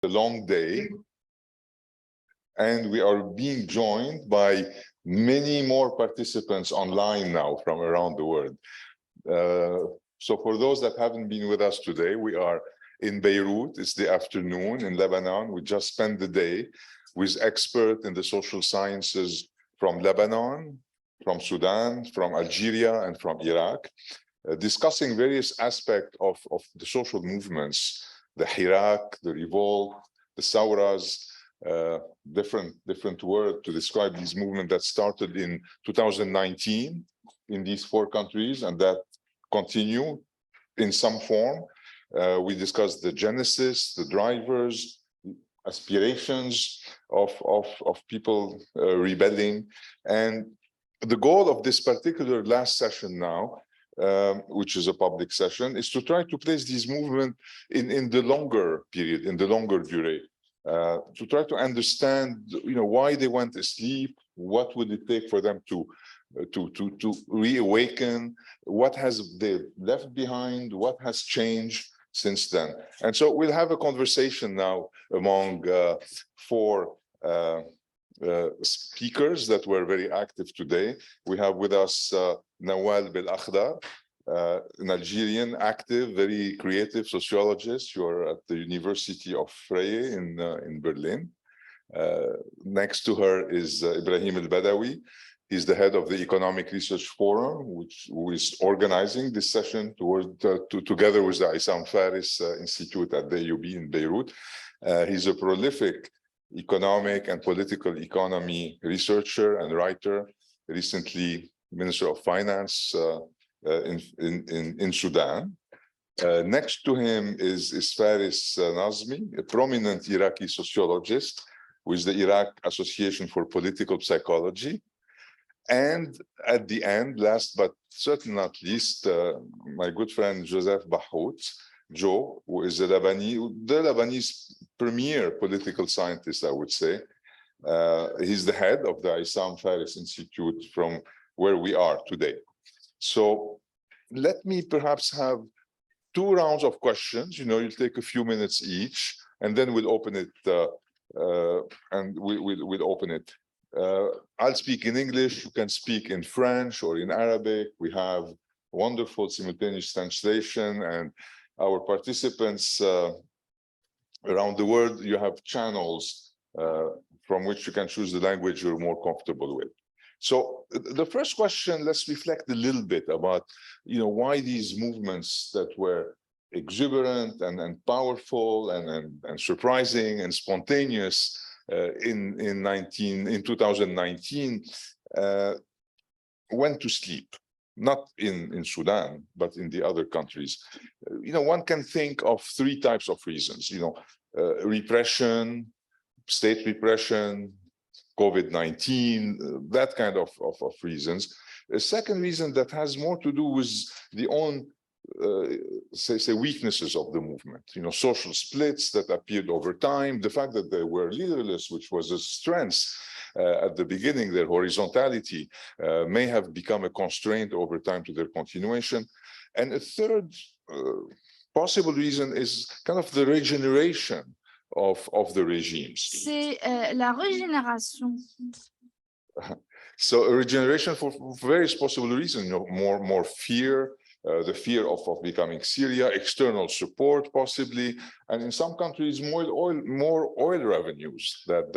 a long day, and we are being joined by many more participants online now from around the world. So for those that haven't been with us today, we are in Beirut. It's the afternoon in Lebanon. We just spent the day with experts in the social sciences from Lebanon, from Sudan, from Algeria, and from Iraq, discussing various aspects of the social movements, the Hirak, the revolt, the Sauras, different words to describe these movements that started in 2019 in these 4 countries and that continue in some form. We discussed the genesis, the drivers, aspirations of people rebelling. And the goal of this particular last session now, which is a public session, is to try to place these movements in the longer period, in the longer durée. To try to understand, why they went asleep, what would it take for them to reawaken, what has they left behind, what has changed since then. And so we'll have a conversation now among 4 speakers that were very active today. We have with us Nawal Belakhdar, an Algerian active, very creative sociologist. You're at the University of Freie in Berlin. Next to her is Ibrahim al-Badawi. He's the head of the Economic Research Forum, who is organizing this session together with the Issam Faris Institute at the AUB in Beirut. He's a prolific economic and political economy researcher and writer, recently Minister of Finance in Sudan. Next to him is Faris Nazmi, a prominent Iraqi sociologist with the Iraq Association for Political Psychology. And at the end, last but certainly not least, my good friend Joseph Bahout, Joe, who is the Lebanese premier political scientist, I would say. He's the head of the Issam Faris Institute from where we are today. So let me perhaps have 2 rounds of questions. You'll take a few minutes each, and then we'll open it. We'll open it. I'll speak in English. You can speak in French or in Arabic. We have wonderful simultaneous translation, and our participants around the world, you have channels from which you can choose the language you're more comfortable with. So the first question, let's reflect a little bit about, why these movements that were exuberant and powerful and surprising and spontaneous in 2019 went to sleep, not in Sudan, but in the other countries. One can think of 3 types of reasons, repression, state repression, COVID-19, that kind of reasons. A second reason that has more to do with the own, say weaknesses of the movement, social splits that appeared over time, the fact that they were leaderless, which was a strength at the beginning, their horizontality may have become a constraint over time to their continuation. And a third possible reason is kind of the regeneration of the regimes. C'est la régénération. So a regeneration for various possible reasons, more fear, the fear of becoming Syria, external support possibly, and in some countries more oil revenues that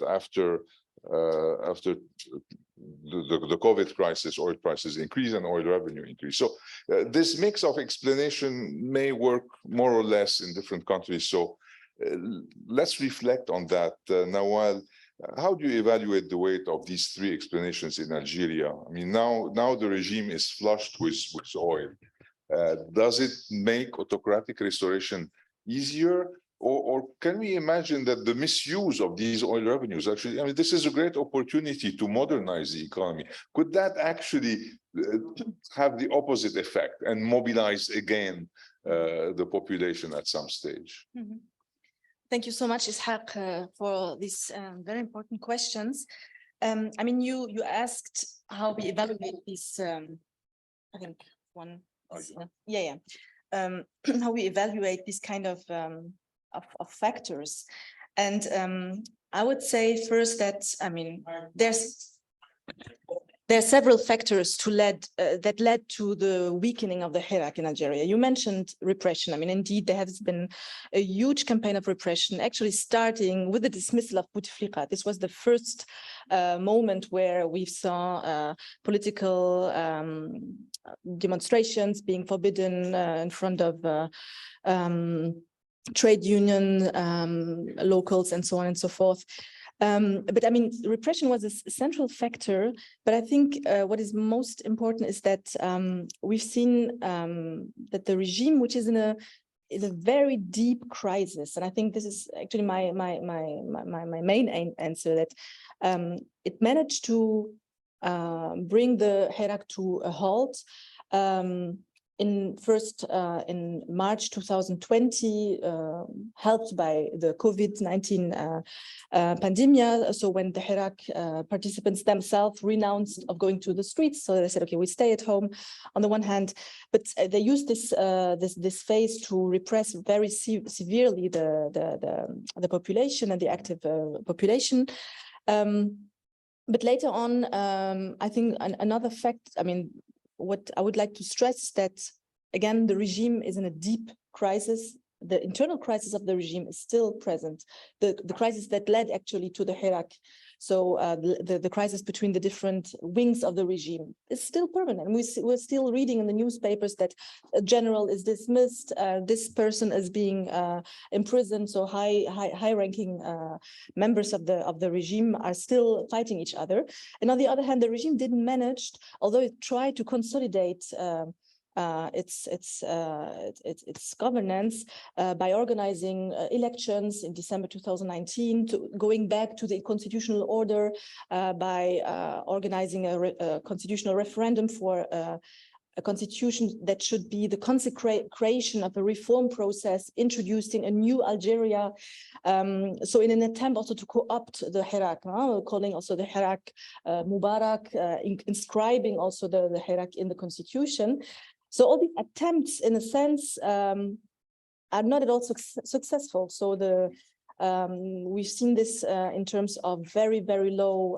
after the COVID crisis, oil prices increase and oil revenue increase. So this mix of explanation may work more or less in different countries. So let's reflect on that. Nawal, how do you evaluate the weight of these 3 explanations in Algeria? I mean, now the regime is flushed with oil. Does it make autocratic restoration easier? Or can we imagine that the misuse of these oil revenues actually, I mean, this is a great opportunity to modernize the economy. Could that actually have the opposite effect and mobilize again the population at some stage? Mm-hmm. Thank you so much, Ishaq, for these very important questions. I mean, you asked how we evaluate these, I think one, how we evaluate this kind of of factors. And I would say first that, I mean, there are several factors that led to the weakening of the Hirak in Algeria. You mentioned repression. I mean, indeed, there has been a huge campaign of repression, actually starting with the dismissal of Bouteflika. This was the first moment where we saw political demonstrations being forbidden in front of trade union locals and so on and so forth. But I mean, repression was a central factor. But I think what is most important is that we've seen that the regime, which is in a very deep crisis, and I think this is actually my main answer, that it managed to bring the Hirak to a halt. In March 2020, helped by the COVID-19 pandemic. So when the Hirak participants themselves renounced of going to the streets, so they said, okay, we stay at home on the one hand, but they used this phase to repress very severely the population and the active population. But later on, I think another fact, I mean, what I would like to stress is that, again, the regime is in a deep crisis. The internal crisis of the regime is still present. The crisis that led actually to the Hirak, so the crisis between the different wings of the regime is still permanent. We're still reading in the newspapers that a general is dismissed, this person is being imprisoned. So high-ranking members of the regime are still fighting each other. And on the other hand, the regime didn't manage, although it tried to consolidate its governance by organizing elections in December 2019, going back to the constitutional order by organizing a constitutional referendum for a constitution that should be the consecration of a reform process, introducing a new Algeria. So in an attempt also to co-opt the Hirak, calling also the Hirak Mubarak, inscribing also the Hirak in the constitution. So all these attempts, in a sense, are not at all successful. So we've seen this in terms of very, very low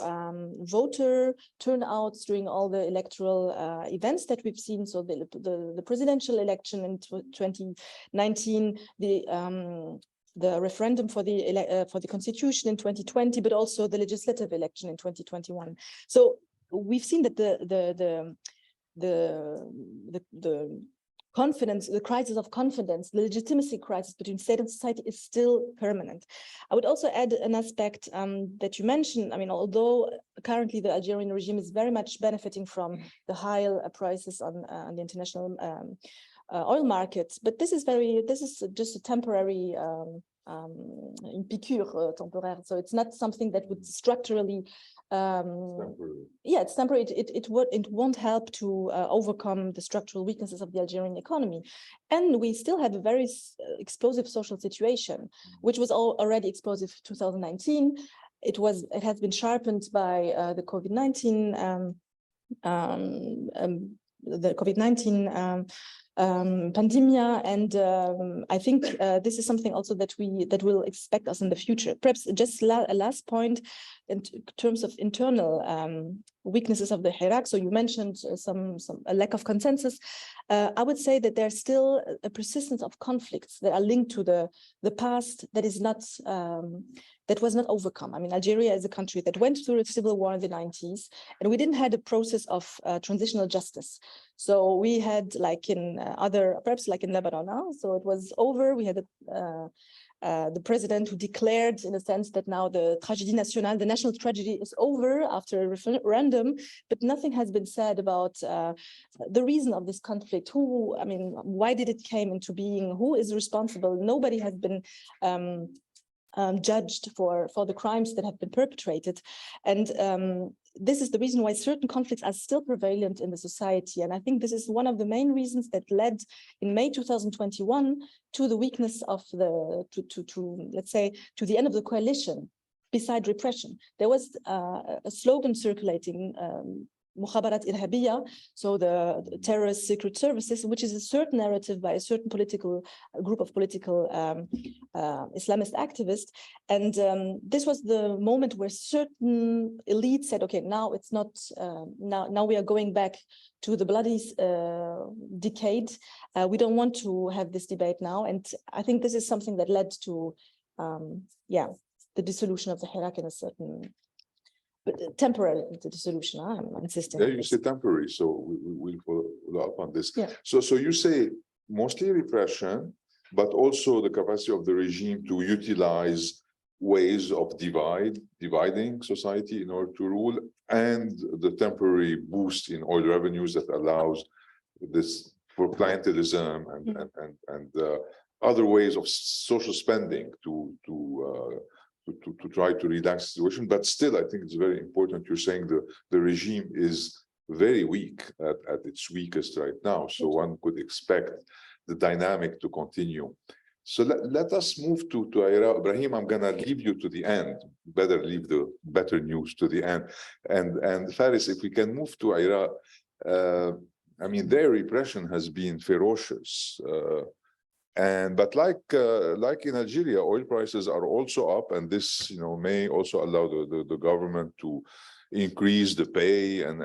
voter turnouts during all the electoral events that we've seen. So the presidential election in 2019, the referendum for the constitution in 2020, but also the legislative election in 2021. So we've seen that the confidence, the crisis of confidence, the legitimacy crisis between state and society is still permanent. I would also add an aspect that you mentioned. I mean, although currently the Algerian regime is very much benefiting from the high prices on the international oil markets, but this is just a temporary une piqûre temporaire. So it's not something that would structurally it's temporary. It won't help to overcome the structural weaknesses of the Algerian economy. And we still have a very explosive social situation, which was already explosive in 2019. It has been sharpened by the COVID-19 pandemia, and I think this is something also that will expect us in the future. Perhaps just a last point in terms of internal weaknesses of the Hirak. So you mentioned a lack of consensus. I would say that there's still a persistence of conflicts that are linked to the past that is not that was not overcome. I mean, Algeria is a country that went through a civil war in the 90s, and we didn't have a process of transitional justice. So we had, like in perhaps like in Lebanon now, so it was over. We had the president who declared, in a sense, that now the tragédie nationale, the national tragedy, is over after a referendum, but nothing has been said about the reason of this conflict. Why did it came into being? Who is responsible? Nobody has been judged for the crimes that have been perpetrated. And this is the reason why certain conflicts are still prevalent in the society. And I think this is one of the main reasons that led in May 2021 to the weakness of let's say, to the end of the coalition. Beside repression, there was a slogan circulating مخابرات إرهابية, so the terrorist secret services, which is a certain narrative by a certain political group of political Islamist activists. And this was the moment where certain elites said, okay, now it's not, now we are going back to the bloody decade. We don't want to have this debate now. And I think this is something that led to, the dissolution of the Hirak in a certain, but temporary dissolution. I'm insisting. Yeah, you say temporary, so we'll follow up on this. Yeah. So you say mostly repression, but also the capacity of the regime to utilize ways of dividing society in order to rule, and the temporary boost in oil revenues that allows this for clientelism and other ways of social spending to try to relax the situation. But still, I think it's very important. You're saying the regime is very weak at its weakest right now. So one could expect the dynamic to continue. So let us move to Iraq. Ibrahim, I'm going to leave you to the end. Better leave the better news to the end. And Faris, if we can move to Iraq, I mean, their repression has been ferocious. But like in Algeria, oil prices are also up, and this may also allow the government to increase the pay and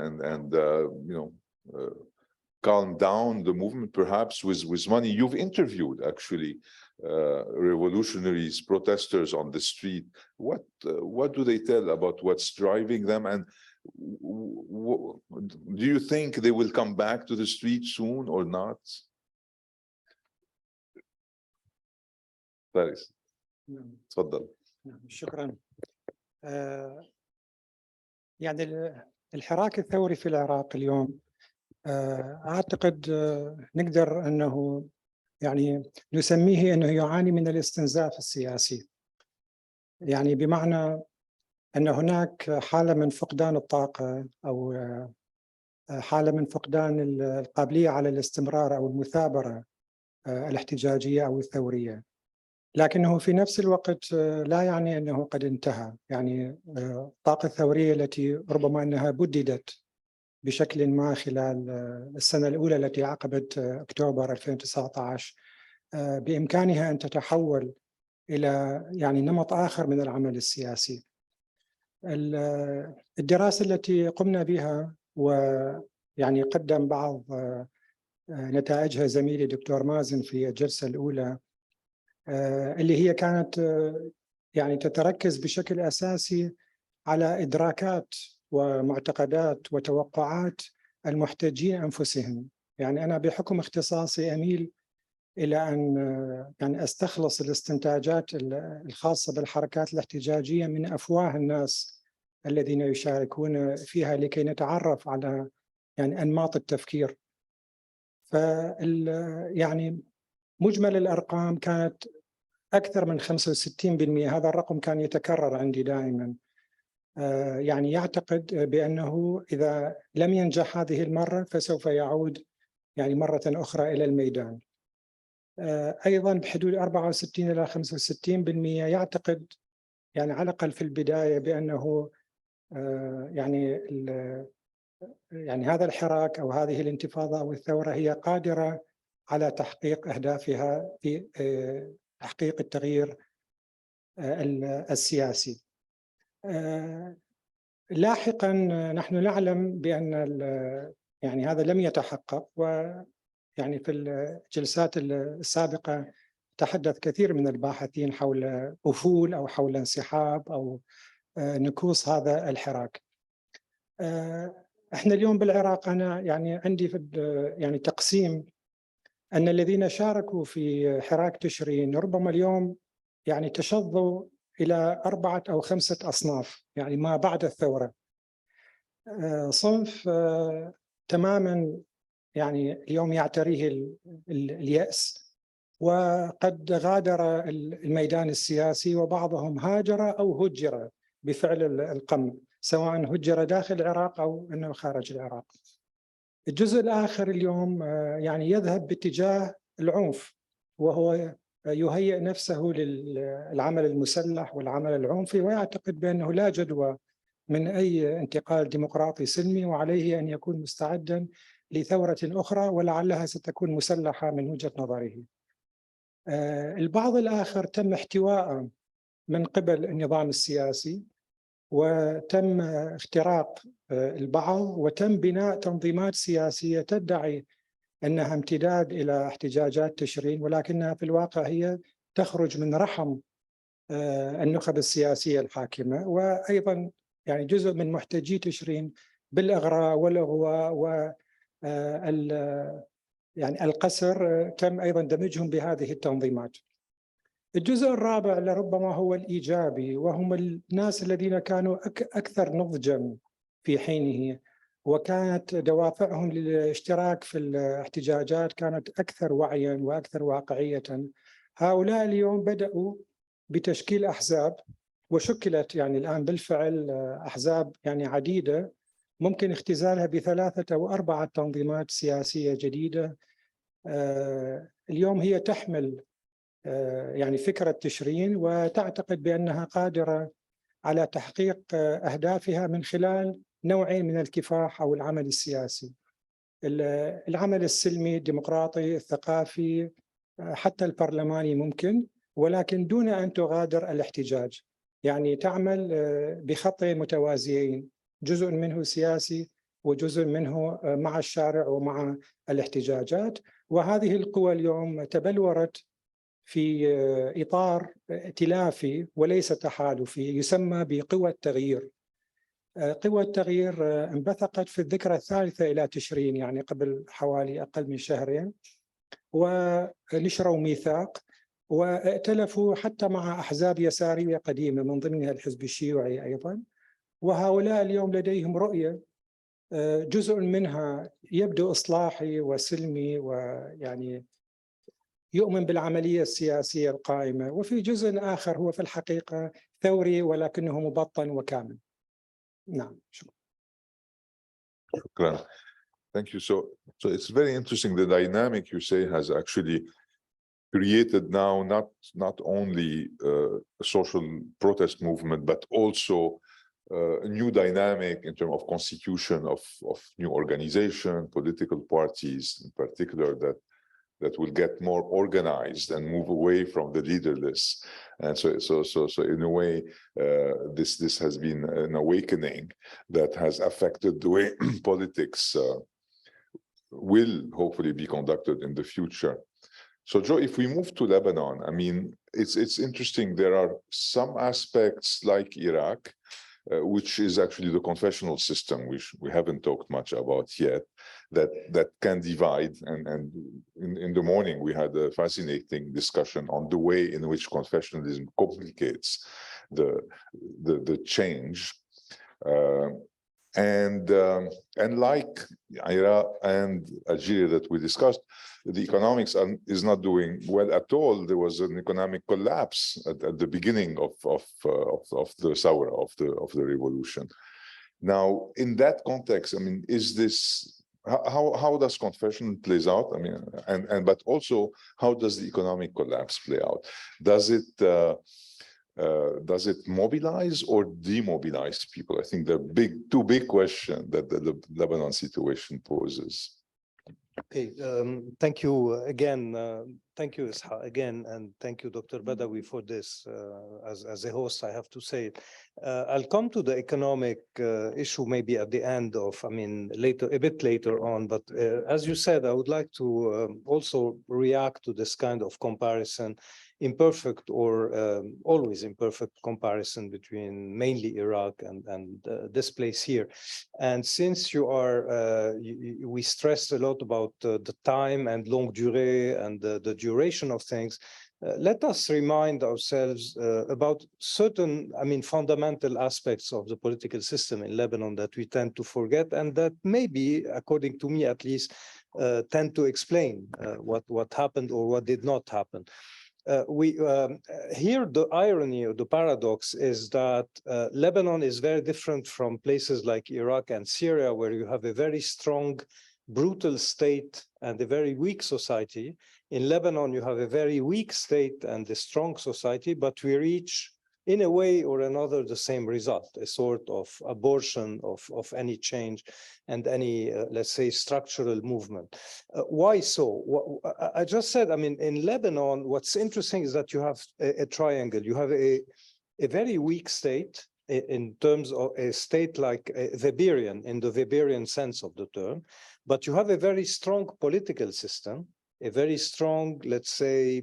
calm down the movement, perhaps with money. You've interviewed actually revolutionaries, protesters on the street. What do they tell about what's driving them, and do you think they will come back to the street soon or not? فارس تفضل. شكرا. يعني الحراك الثوري في العراق اليوم أعتقد نقدر أنه يعني نسميه أنه يعاني من الاستنزاف السياسي، يعني بمعنى أن هناك حالة من فقدان الطاقة أو حالة من فقدان القابلية على الاستمرار أو المثابرة الاحتجاجية أو الثورية، لكنه في نفس الوقت لا يعني أنه قد انتهى. يعني الطاقة الثورية التي ربما أنها بددت بشكل ما خلال السنة الأولى التي عقبت أكتوبر 2019 بإمكانها أن تتحول إلى يعني نمط آخر من العمل السياسي. الدراسة التي قمنا بها ويعني قدم بعض نتائجها زميلي دكتور مازن في الجلسة الأولى، اللي هي كانت يعني تتركز بشكل أساسي على إدراكات ومعتقدات وتوقعات المحتجين أنفسهم. يعني أنا بحكم اختصاصي أميل إلى أن يعني أستخلص الاستنتاجات الخاصة بالحركات الاحتجاجية من أفواه الناس الذين يشاركون فيها لكي نتعرف على يعني أنماط التفكير. يعني مجمل الأرقام كانت أكثر من 65%. هذا الرقم كان يتكرر عندي دائما. يعني يعتقد بأنه إذا لم ينجح هذه المرة فسوف يعود يعني مرة أخرى إلى الميدان. أيضا بحدود 64 إلى 65% يعتقد يعني على الأقل في البداية بأنه يعني هذا الحراك أو هذه الانتفاضة أو الثورة هي قادرة على تحقيق أهدافها في تحقيق التغيير السياسي. لاحقا نحن نعلم بأن يعني هذا لم يتحقق، ويعني في الجلسات السابقة تحدث كثير من الباحثين حول أفول أو حول انسحاب أو نكوص هذا الحراك. احنا اليوم بالعراق أنا يعني عندي في يعني تقسيم أن الذين شاركوا في حراك تشرين ربما اليوم يعني تشظوا إلى 4 أو 5 أصناف يعني ما بعد الثورة. صنف تماما يعني اليوم يعتريه اليأس وقد غادر الميدان السياسي، وبعضهم هاجر أو هجر بفعل القمع، سواء هجر داخل العراق أو أنه خارج العراق. الجزء الآخر اليوم يعني يذهب باتجاه العنف، وهو يهيئ نفسه للعمل المسلح والعمل العنفي، ويعتقد بأنه لا جدوى من أي انتقال ديمقراطي سلمي، وعليه أن يكون مستعدا لثورة أخرى ولعلها ستكون مسلحة من وجهة نظره. البعض الآخر تم احتواءه من قبل النظام السياسي، وتم اختراق البعض، وتم بناء تنظيمات سياسية تدعي أنها امتداد إلى احتجاجات تشرين، ولكنها في الواقع هي تخرج من رحم النخب السياسية الحاكمة، وأيضا يعني جزء من محتجي تشرين بالإغراء والإغواء و يعني القسر تم أيضا دمجهم بهذه التنظيمات. الجزء الرابع لربما هو الإيجابي، وهم الناس الذين كانوا أكثر نضجا في حينه، وكانت دوافعهم للاشتراك في الاحتجاجات كانت أكثر وعيا وأكثر واقعية. هؤلاء اليوم بدأوا بتشكيل أحزاب، وشكلت يعني الآن بالفعل أحزاب يعني عديدة ممكن اختزالها ب3 أو 4 تنظيمات سياسية جديدة. اليوم هي تحمل يعني فكرة تشرين، وتعتقد بأنها قادرة على تحقيق أهدافها من خلال نوعين من الكفاح أو العمل السياسي: العمل السلمي الديمقراطي الثقافي حتى البرلماني ممكن، ولكن دون أن تغادر الاحتجاج. يعني تعمل بخطين متوازيين، جزء منه سياسي وجزء منه مع الشارع ومع الاحتجاجات. وهذه القوى اليوم تبلورت في إطار ائتلافي وليس تحالفي يسمى بقوى التغيير. قوى التغيير انبثقت في الذكرى الثالثة إلى تشرين، يعني قبل حوالي أقل من شهرين، ونشروا ميثاق وائتلفوا حتى مع أحزاب يسارية قديمة من ضمنها الحزب الشيوعي أيضا. وهؤلاء اليوم لديهم رؤية، جزء منها يبدو إصلاحي وسلمي ويعني يؤمن بالعملية السياسية القائمة، وفي جزء آخر هو في الحقيقة ثوري ولكنه مبطن وكامل. نعم، شكرا. شكرا. Thank you. So it's very interesting. The dynamic you say has actually created now not only a social protest movement, but also a new dynamic in terms of constitution of new organization, political parties in particular, that will get more organized and move away from the leaderless. And so in a way, this has been an awakening that has affected the way politics will hopefully be conducted in the future. So Joe, if we move to Lebanon, I mean, it's interesting. There are some aspects like Iraq, which is actually the confessional system, which we haven't talked much about yet, that can divide. And in the morning, we had a fascinating discussion on the way in which confessionalism complicates the change. And like Iraq and Algeria that we discussed, the economics is not doing well at all. There was an economic collapse at the beginning of the Thawra, of the revolution. Now, in that context, I mean, is this how does confession plays out? I mean, and but also how does the economic collapse play out? Does it mobilize or demobilize people? I think the two big questions that the Lebanon situation poses. Okay, thank you again. Thank you, Isha, again, and thank you, Dr. Badawi, for this. As a host, I have to say it. I'll come to the economic issue maybe at the end of, I mean, a bit later on. But as you said, I would like to also react to this kind of comparison, imperfect or always imperfect comparison between mainly Iraq and this place here. And since you are, we stressed a lot about the time and longue durée and the duration of things, let us remind ourselves about certain, I mean, fundamental aspects of the political system in Lebanon that we tend to forget, and that maybe, according to me at least, tend to explain what happened or what did not happen. Here, the irony or the paradox is that Lebanon is very different from places like Iraq and Syria, where you have a very strong, brutal state and a very weak society. In Lebanon, you have a very weak state and a strong society, but we reach in a way or another the same result, a sort of abortion of any change and any, let's say, structural movement. Why so? I just said, I mean, in Lebanon, what's interesting is that you have a triangle. You have a very weak state in terms of a state like Weberian, in the Weberian sense of the term, but you have a very strong political system, a very strong, let's say,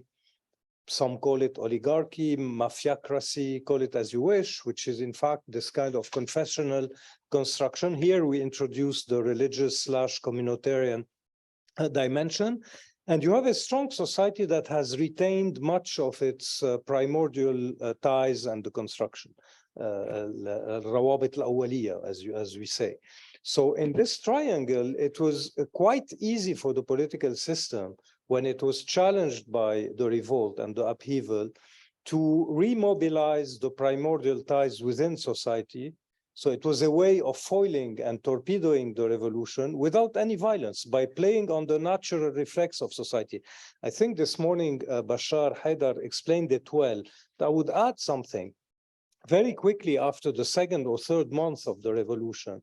some call it oligarchy, mafiacracy, call it as you wish, which is in fact this kind of confessional construction. Here we introduce the religious / communitarian dimension. And you have a strong society that has retained much of its primordial ties and the construction, الروابط الأولية, as we say. So in this triangle, it was quite easy for the political system, when it was challenged by the revolt and the upheaval, to remobilize the primordial ties within society. So it was a way of foiling and torpedoing the revolution without any violence, by playing on the natural reflex of society. I think this morning, Bashar Haidar explained it well. I would add something. Very quickly after the second or third month of the revolution,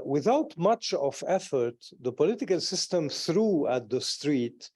without much of effort, the political system threw at the street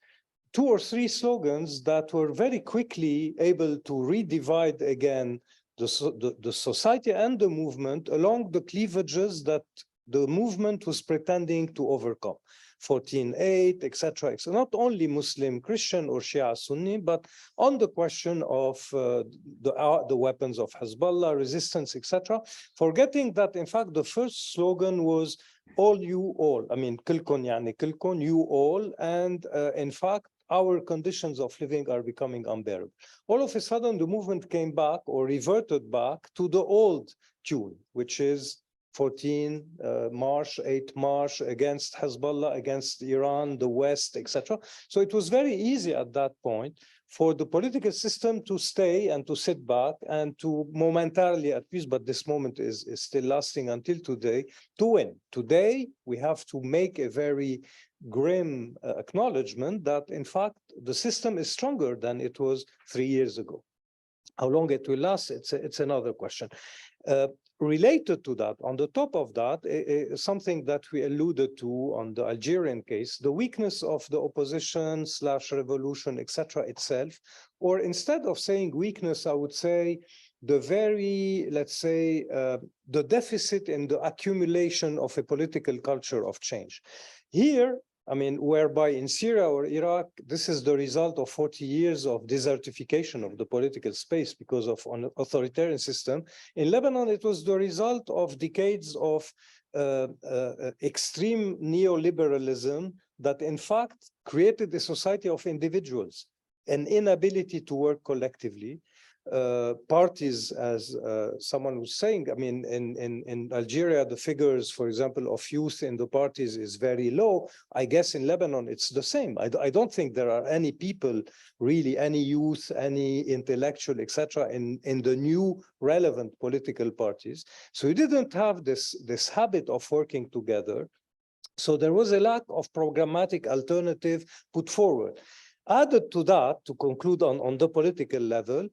2 or 3 slogans that were very quickly able to redivide again the society and the movement along the cleavages that the movement was pretending to overcome. 14.8, etc. Not only Muslim, Christian, or Shia, Sunni, but on the question of the weapons of Hezbollah, resistance, etc. Forgetting that, in fact, the first slogan was all you all. I mean, kilkon yani kilkon, you all. And in fact, our conditions of living are becoming unbearable. All of a sudden, the movement came back or reverted back to the old tune, which is 14 March, 8 March against Hezbollah, against Iran, the West, etc. So it was very easy at that point for the political system to stay and to sit back and to momentarily at peace, but this moment is still lasting until today, to win. Today, we have to make a very grim acknowledgement that, in fact, the system is stronger than it was 3 years ago. How long it will last, it's another question. Related to that, on the top of that, something that we alluded to on the Algerian case, the weakness of the opposition / revolution, etc. itself, or instead of saying weakness, I would say the very, let's say, the deficit in the accumulation of a political culture of change. Here, I mean, whereby in Syria or Iraq, this is the result of 40 years of desertification of the political space because of an authoritarian system. In Lebanon, it was the result of decades of extreme neoliberalism that, in fact, created a society of individuals, an inability to work collectively. Parties, as someone was saying, I mean, in Algeria, the figures, for example, of youth in the parties is very low. I guess in Lebanon, it's the same. I don't think there are any people, really, any youth, any intellectual, etc., in the new relevant political parties. So we didn't have this habit of working together. So there was a lack of programmatic alternative put forward. Added to that, to conclude on the political level,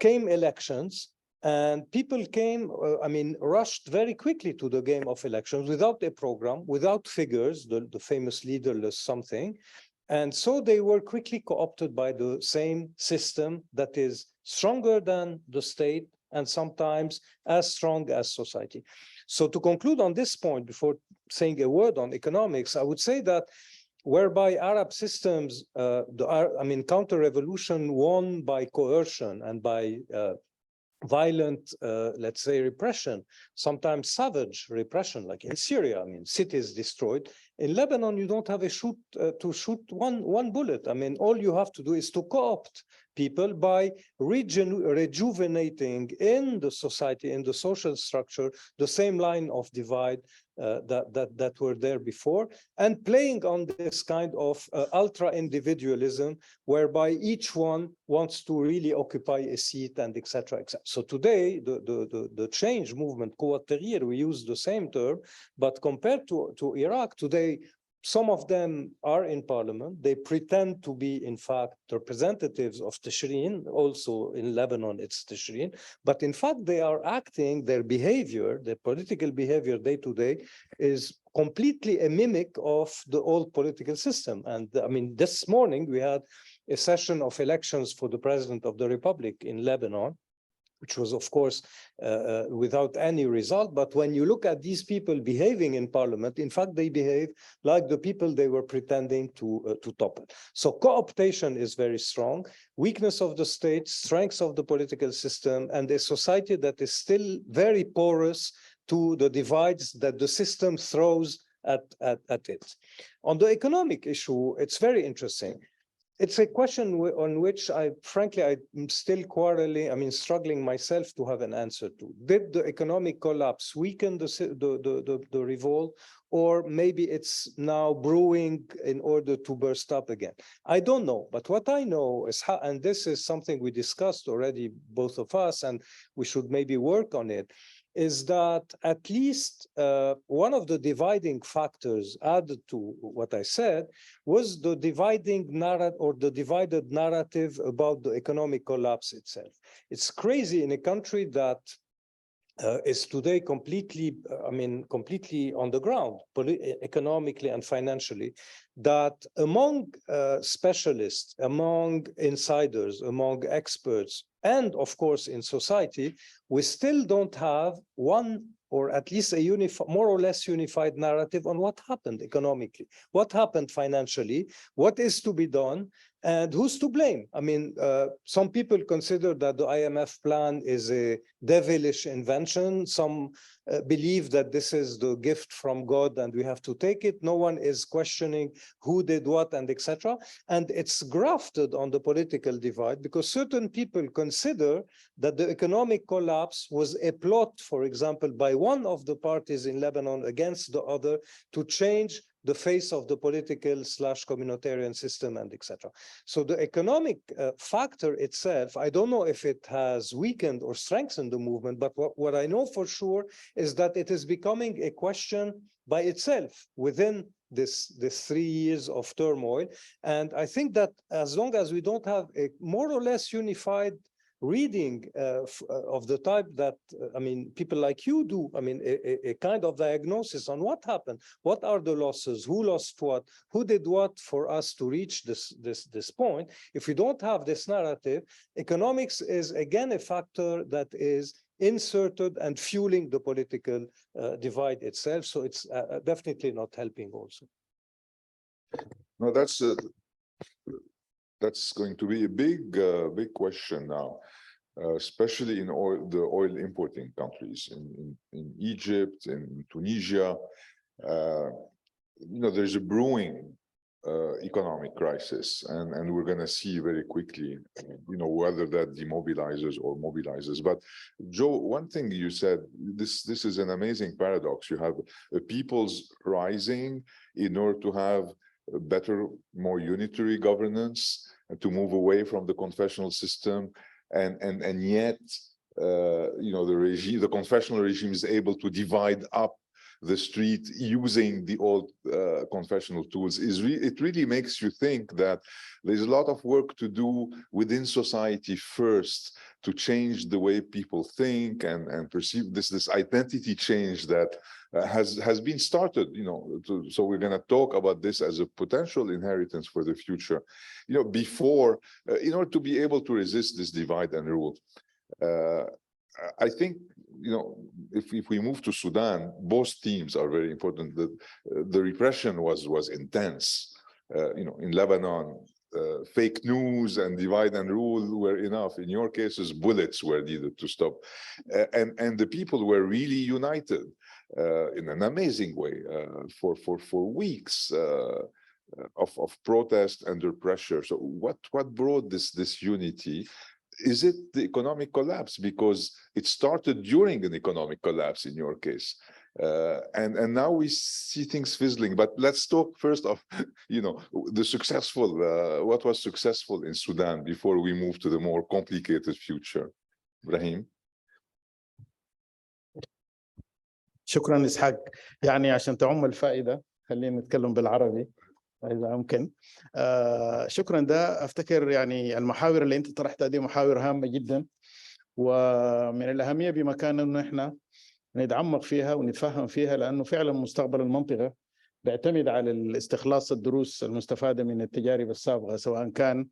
came elections, and people came, rushed very quickly to the game of elections without a program, without figures, the famous leaderless something. And so they were quickly co-opted by the same system that is stronger than the state and sometimes as strong as society. So to conclude on this point, before saying a word on economics, I would say that whereby Arab systems, counter-revolution won by coercion and by violent, let's say, repression, sometimes savage repression, like in Syria, I mean, cities destroyed. In Lebanon, you don't have a to shoot one bullet. I mean, all you have to do is to co-opt people by rejuvenating in the society, in the social structure, the same line of divide that were there before, and playing on this kind of ultra-individualism, whereby each one wants to really occupy a seat and etc. So today, the change movement, we use the same term, but compared to Iraq, today, some of them are in parliament. They pretend to be, in fact, representatives of Tishreen. Also in Lebanon, it's Tishreen. But in fact, they are acting, their behavior, their political behavior day to day is completely a mimic of the old political system. And I mean, this morning we had a session of elections for the president of the Republic in Lebanon, which was, of course, without any result. But when you look at these people behaving in parliament, in fact, they behave like the people they were pretending to topple. So co-optation is very strong, weakness of the state, strengths of the political system, and a society that is still very porous to the divides that the system throws at it. On the economic issue, it's very interesting. It's a question on which frankly, I'm still struggling myself to have an answer to. Did the economic collapse weaken the revolt, or maybe it's now brewing in order to burst up again? I don't know, but what I know is how, and this is something we discussed already, both of us, and we should maybe work on it, is that at least one of the dividing factors added to what I said was the dividing narrative or the divided narrative about the economic collapse itself. It's crazy in a country that is today completely on the ground, economically and financially, that among specialists, among insiders, among experts, and of course in society, we still don't have one or at least a more or less unified narrative on what happened economically, what happened financially, what is to be done, and who's to blame. I mean, some people consider that the IMF plan is a devilish invention. Some believe that this is the gift from God and we have to take it. No one is questioning who did what and etc. And it's grafted on the political divide because certain people consider that the economic collapse was a plot, for example, by one of the parties in Lebanon against the other to change the face of the political / communitarian system and etc. So the economic factor itself, I don't know if it has weakened or strengthened the movement, but what I know for sure is that it is becoming a question by itself within this 3 years of turmoil. And I think that as long as we don't have a more or less unified reading of the type that, people like you do, a kind of diagnosis on what happened, what are the losses, who lost what, who did what for us to reach this point. If we don't have this narrative, economics is again a factor that is inserted and fueling the political divide itself. So it's definitely not helping also. No, that's going to be a big question now, especially in the oil importing countries, in Egypt, in Tunisia. There's a brewing economic crisis, and we're going to see very quickly, whether that demobilizes or mobilizes. But Joe, one thing you said, this is an amazing paradox. You have peoples rising in order to have better, more unitary governance, to move away from the confessional system, and yet the confessional regime is able to divide up the street using the old confessional tools. It really makes you think that there's a lot of work to do within society first to change the way people think and perceive this identity change that has been started, so we're going to talk about this as a potential inheritance for the future, before, in order to be able to resist this divide and rule. I think, if we move to Sudan, both themes are very important. The repression was intense. In Lebanon, fake news and divide and rule were enough. In your cases, bullets were needed to stop. And the people were really united in an amazing way for weeks of protest under pressure. So what brought this unity? Is it the economic collapse? Because it started during an economic collapse in your case. And now we see things fizzling. But let's talk first of, the successful, what was successful in Sudan before we move to the more complicated future. Ibrahim. شكرا إسحاق. يعني عشان تعم الفائدة خلينا نتكلم بالعربي إذا ممكن. شكرا. ده أفتكر يعني المحاور اللي أنت طرحتها دي محاور هامة جدا، ومن الأهمية بمكان إنه إحنا نتعمق فيها ونتفهم فيها، لأنه فعلا مستقبل المنطقة بيعتمد على الاستخلاص الدروس المستفادة من التجارب السابقة، سواء كان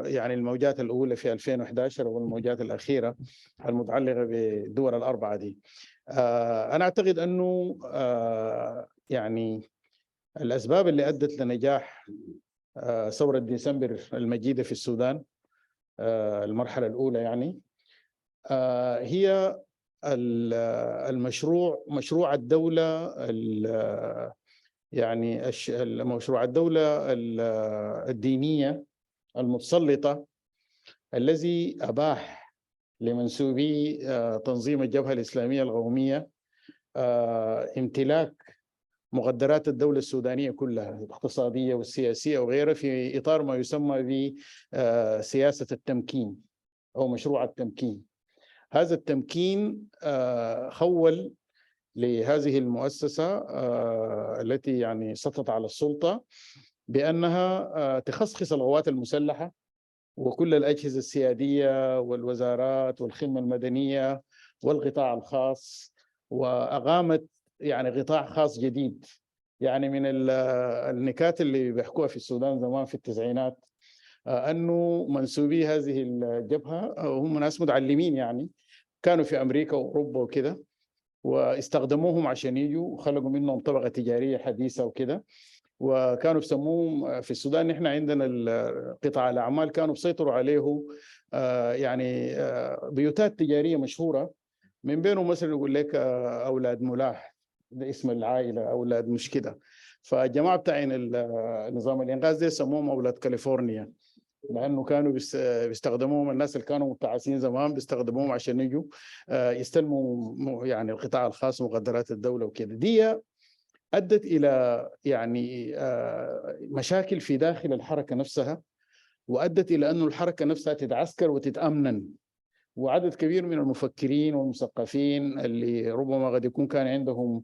يعني الموجات الأولى في 2011 أو الموجات الأخيرة المتعلقة بالدول الأربعة دي. أنا أعتقد أنه يعني الأسباب اللي أدت لنجاح ثورة ديسمبر المجيدة في السودان، المرحلة الأولى يعني، هي مشروع الدولة، يعني مشروع الدولة الدينية المتسلطة الذي أباح لمنسوبي تنظيم الجبهة الإسلامية القومية امتلاك مقدرات الدولة السودانية كلها الاقتصادية والسياسية وغيرها في إطار ما يسمى بسياسة التمكين أو مشروع التمكين. هذا التمكين خول لهذه المؤسسة التي يعني سطت على السلطة بأنها تخصخص القوات المسلحة وكل الأجهزة السيادية والوزارات والخدمة المدنية والقطاع الخاص، وأقامت يعني قطاع خاص جديد. يعني من النكات اللي بيحكوها في السودان زمان في التسعينات أنه منسوبي هذه الجبهة هم ناس متعلمين، يعني كانوا في أمريكا وأوروبا وكده، واستخدموهم عشان يجوا وخلقوا منهم طبقة تجارية حديثة وكده. وكانوا بيسموهم في السودان، نحن عندنا قطاع الأعمال كانوا بيسيطروا عليه يعني بيوتات تجارية مشهورة، من بينهم مثلا يقول لك أولاد ملاح، ده اسم العائلة، أولاد مش كده. فالجماعة بتاعين نظام الإنقاذ ده يسموهم أولاد كاليفورنيا، لأنه كانوا بيستخدموهم الناس اللي كانوا مبتعثين زمان، بيستخدموهم عشان يجوا يستلموا يعني القطاع الخاص مقدرات الدولة وكده. دي أدت إلى يعني مشاكل في داخل الحركة نفسها، وأدت إلى أن الحركة نفسها تتعسكر وتتأمن. وعدد كبير من المفكرين والمثقفين اللي ربما قد يكون كان عندهم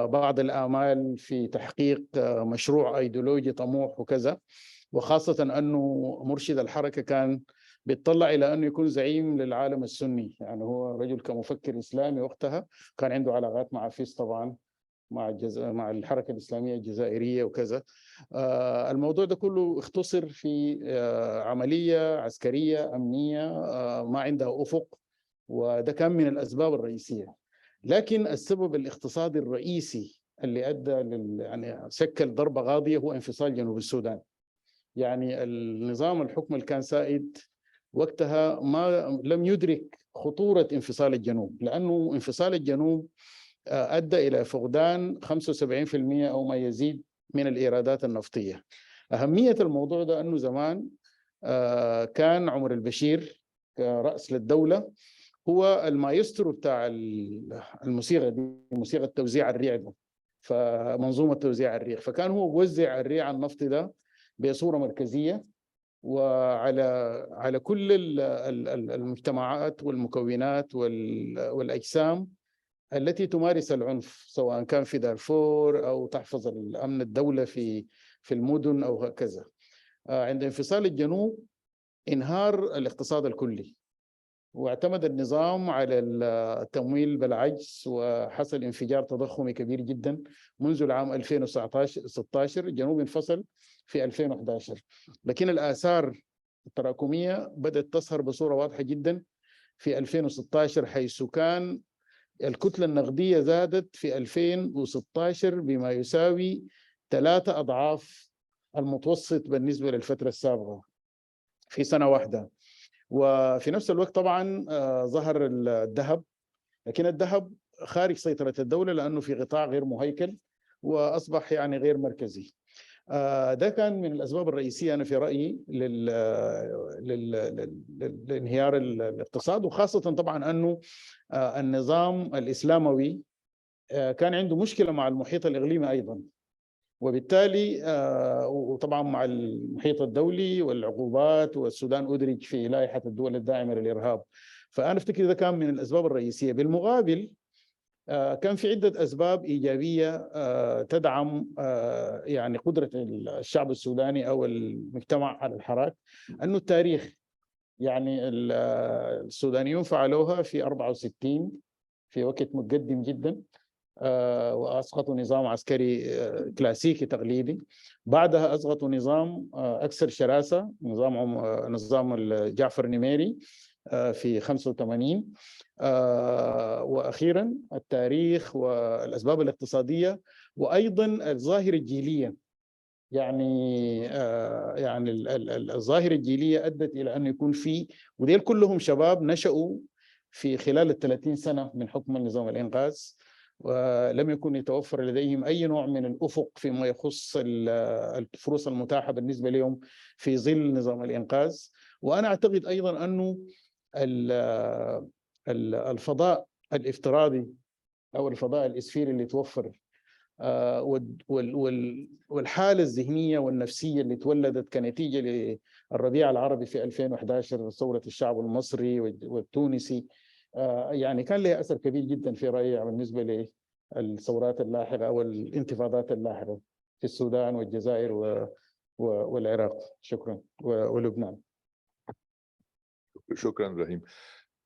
بعض الآمال في تحقيق مشروع أيديولوجي طموح وكذا، وخاصة أنه مرشد الحركة كان بيطلع إلى أنه يكون زعيم للعالم السني، يعني هو رجل كمفكر إسلامي وقتها كان عنده علاقات مع فيس طبعا، مع الحركة الإسلامية الجزائرية وكذا. الموضوع ده كله اختصر في عملية عسكرية أمنية ما عندها أفق، وده كان من الأسباب الرئيسية. لكن السبب الاقتصادي الرئيسي اللي أدى يعني شكل ضربة قاضية هو انفصال جنوب السودان. يعني النظام الحكم اللي كان سائد وقتها لم يدرك خطورة انفصال الجنوب، لأنه انفصال الجنوب أدى إلى فقدان 75% أو ما يزيد من الإيرادات النفطية. أهمية الموضوع ده أنه زمان كان عمر البشير كرأس للدولة هو المايسترو بتاع الموسيقى دي، موسيقى توزيع الريع، فمنظومة توزيع الريع، فكان هو بوزع الريع النفطي ده بصورة مركزية وعلى كل المجتمعات والمكونات والأجسام التي تمارس العنف، سواء كان في دارفور أو تحفظ الأمن الدولة في المدن أو هكذا. عند انفصال الجنوب انهار الاقتصاد الكلي، واعتمد النظام على التمويل بالعجز، وحصل انفجار تضخمي كبير جدا منذ العام 2016. الجنوب انفصل في 2011، لكن الآثار التراكمية بدأت تظهر بصورة واضحة جدا في 2016، حيث كان الكتلة النقدية زادت في 2016 بما يساوي 3 أضعاف المتوسط بالنسبة للفترة السابقة في سنة واحدة. وفي نفس الوقت طبعا ظهر الذهب، لكن الذهب خارج سيطرة الدولة لأنه في قطاع غير مهيكل وأصبح يعني غير مركزي. ده كان من الأسباب الرئيسية أنا في رأيي لانهيار الاقتصاد، وخاصة طبعا أنه النظام الإسلاموي كان عنده مشكلة مع المحيط الإقليمي أيضا، وبالتالي وطبعا مع المحيط الدولي والعقوبات، والسودان أدرج في لائحة الدول الداعمة للإرهاب. فأنا أفتكر ده كان من الأسباب الرئيسية. بالمقابل كان في عدة أسباب إيجابية تدعم يعني قدرة الشعب السوداني أو المجتمع على الحراك. أنه التاريخ، يعني السودانيون فعلوها في 64 في وقت متقدم جدا، وأسقطوا نظام عسكري كلاسيكي تقليدي. بعدها أسقطوا نظام أكثر شراسة، نظام جعفر نميري في 85. وأخيرا التاريخ والأسباب الاقتصادية، وأيضا الظاهرة الجيلية. يعني الظاهرة الجيلية أدت إلى أن يكون في، وديل كلهم شباب نشأوا في خلال 30 سنة من حكم النظام الإنقاذ، ولم يكن يتوفر لديهم أي نوع من الأفق فيما يخص الفرص المتاحة بالنسبة لهم في ظل نظام الإنقاذ. وأنا أعتقد أيضا أنه الفضاء الافتراضي أو الفضاء الإسفيري اللي توفر، والحالة الذهنية والنفسية اللي تولدت كنتيجة للربيع العربي في 2011، ثورة الشعب المصري والتونسي، يعني كان لها أثر كبير جدا في رأيي بالنسبة للثورات اللاحقة أو الانتفاضات اللاحقة في السودان والجزائر والعراق. شكرا. ولبنان. شكرا إبراهيم.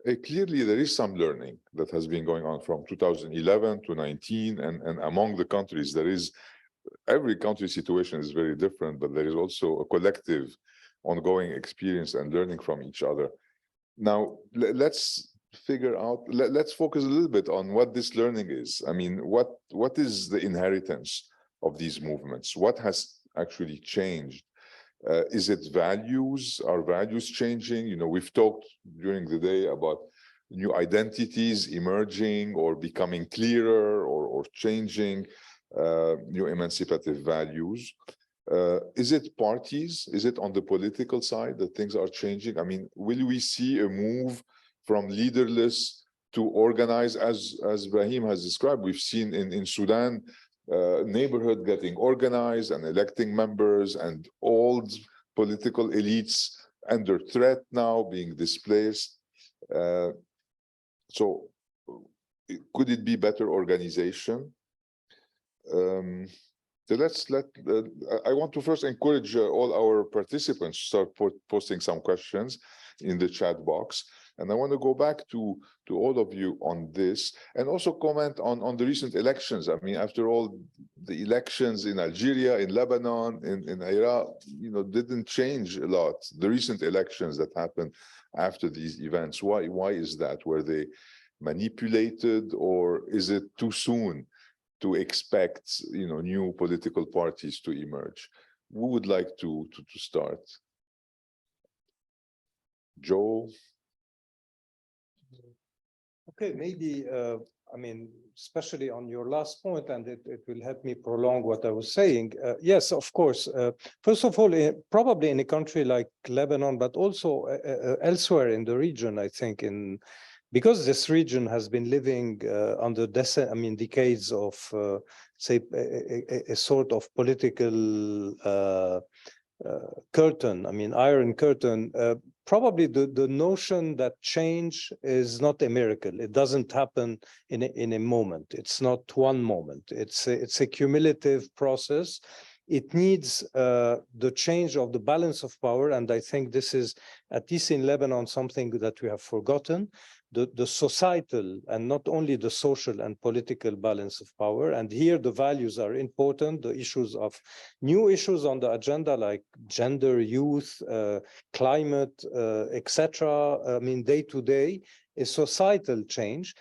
Clearly, there is some learning that has been going on from 2011 to 19, and among the countries, there is, every country situation is very different, but there is also a collective ongoing experience and learning from each other. Now, let's figure out, let's focus a little bit on what this learning is. I mean, what is the inheritance of these movements? What has actually changed? Is it values? Are values changing? You know, we've talked during the day about new identities emerging or becoming clearer or changing, new emancipative values. Is it parties? Is it on the political side that things are changing? I mean, will we see a move from leaderless to organized, as Brahim has described? We've seen in Sudan, neighborhood getting organized and electing members, and old political elites under threat now, being displaced. So could it be better organization? So I want to first encourage all our participants to start posting some questions in the chat box. And I want to go back to all of you on this, and also comment on the recent elections. I mean, after all, the elections in Algeria, in Lebanon, in Iraq, you know, didn't change a lot. The recent elections that happened after these events, why is that? Were they manipulated, or is it too soon to expect, you know, new political parties to emerge? Who would like to start? Joe? Okay, maybe, I mean, especially on your last point, and it will help me prolong what I was saying. Yes, of course. First of all, probably in a country like Lebanon, but also elsewhere in the region, I think, because this region has been living under decades of, say, a sort of political curtain, iron curtain. Probably the notion that change is not a miracle. It doesn't happen in a moment. It's not one moment. It's a cumulative process. It needs the change of the balance of power, and I think this is, at least in Lebanon, something that we have forgotten. The societal and not only the social and political balance of power. And here the values are important. The issues of new issues on the agenda, like gender, youth, climate, etc. Day to day, a societal change.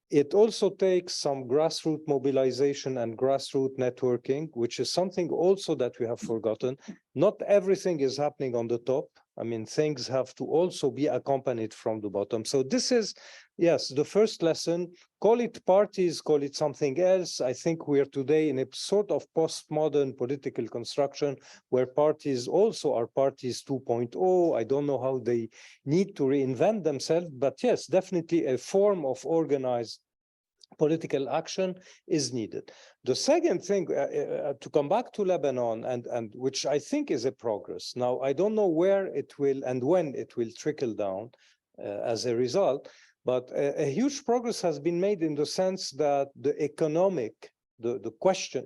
It also takes some grassroots mobilization and grassroots networking, which is something also that we have forgotten. Not everything is happening on the top. Things have to also be accompanied from the bottom. So this is, yes, the first lesson. Call it parties, call it something else. I think we are today in a sort of postmodern political construction where parties also are parties 2.0. I don't know how they need to reinvent themselves, but yes, definitely a form of organized political action is needed. The second thing, to come back to Lebanon, and which I think is a progress. Now, I don't know where it will and when it will trickle down as a result, But a huge progress has been made in the sense that the economic question,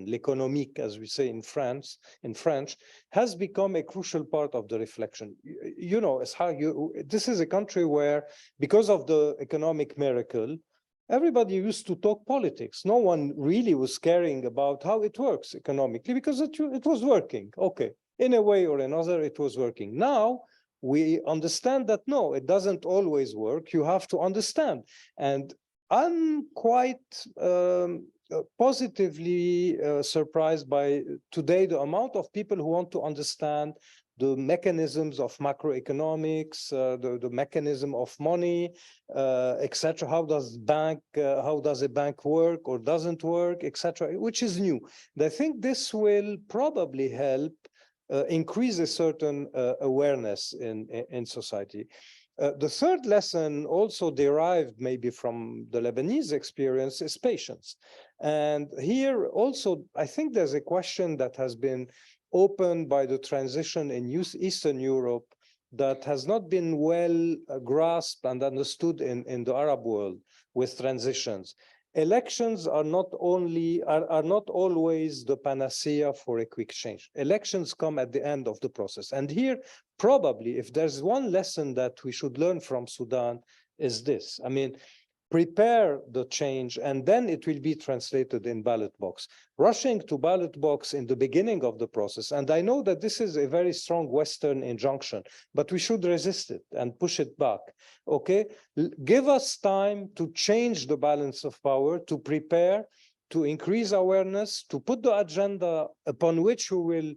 l'économique, as we say in French, has become a crucial part of the reflection. You know, this is a country where, because of the economic miracle, everybody used to talk politics. No one really was caring about how it works economically because it was working. Okay, in a way or another, it was working. Now, we understand that, no, it doesn't always work. You have to understand. And I'm quite positively surprised by today the amount of people who want to understand the mechanisms of macroeconomics, the mechanism of money, etc. How does a bank work or doesn't work, etc., which is new. And I think this will probably help increase a certain awareness in society. The third lesson, also derived maybe from the Lebanese experience, is patience. And here also, I think there's a question that has been opened by the transition in Eastern Europe that has not been well grasped and understood in the Arab world with transitions. Elections are not always the panacea for a quick change. Elections come at the end of the process. And here, probably, if there's one lesson that we should learn from Sudan, is this. I mean, prepare the change, and then it will be translated in ballot box. Rushing to ballot box in the beginning of the process, and I know that this is a very strong Western injunction, but we should resist it and push it back, okay? Give us time to change the balance of power, to prepare, to increase awareness, to put the agenda upon which we will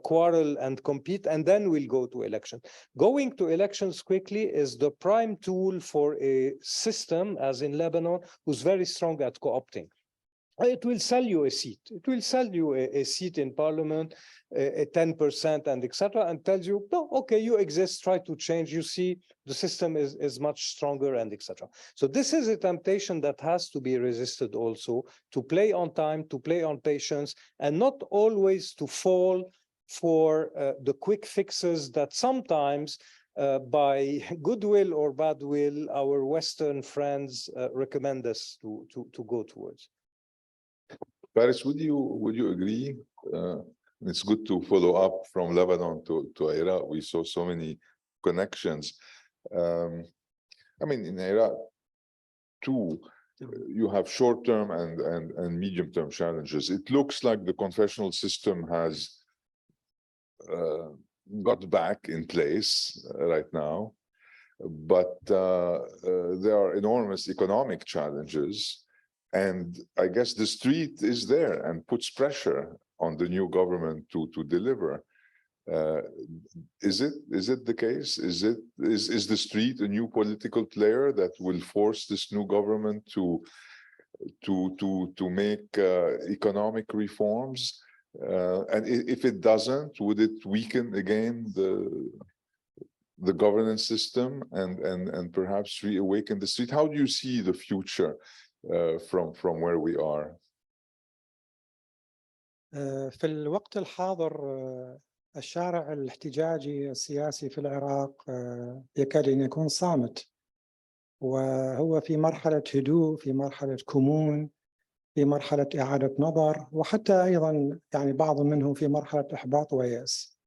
quarrel and compete, and then we'll go to election. Going to elections quickly is the prime tool for a system, as in Lebanon, who's very strong at co-opting. It will sell you a seat. It will sell you a seat in parliament, a 10% and etc., and tells you, no, okay, you exist, try to change. You see, the system is much stronger and etc. So this is a temptation that has to be resisted also, to play on time, to play on patience, and not always to fall for the quick fixes that sometimes by goodwill or bad will, our Western friends recommend us to go towards. Paris, would you agree? It's good to follow up from Lebanon to Iraq. We saw so many connections. I mean, in Iraq too, you have short-term and medium-term challenges. It looks like the confessional system has got back in place right now, but there are enormous economic challenges. And I guess the street is there and puts pressure on the new government to deliver. Is it the case? Is the street a new political player that will force this new government to make economic reforms? And if it doesn't, would it weaken again the governance system and perhaps reawaken the street? How do you see the future from where we are? في الوقت الحاضر الشارع الاحتجاجي السياسي في العراق يكاد أن يكون صامت، وهو في مرحلة هدوء، في مرحلة كمون، في مرحلة إعادة نظر، وحتى أيضا يعني بعض منهم في مرحلة إحباط ويأس.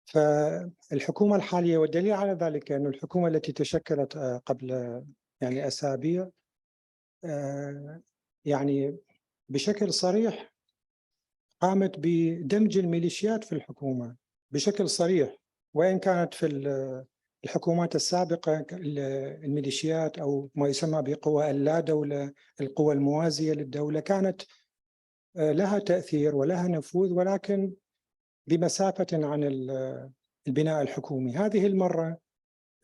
فالحكومة الحالية، والدليل على ذلك أن الحكومة التي تشكلت قبل يعني أسابيع يعني بشكل صريح قامت بدمج الميليشيات في الحكومة بشكل صريح، وإن كانت في الحكومات السابقة الميليشيات أو ما يسمى بقوى اللا دولة، القوى الموازية للدولة، كانت لها تأثير ولها نفوذ، ولكن بمسافة عن البناء الحكومي. هذه المرة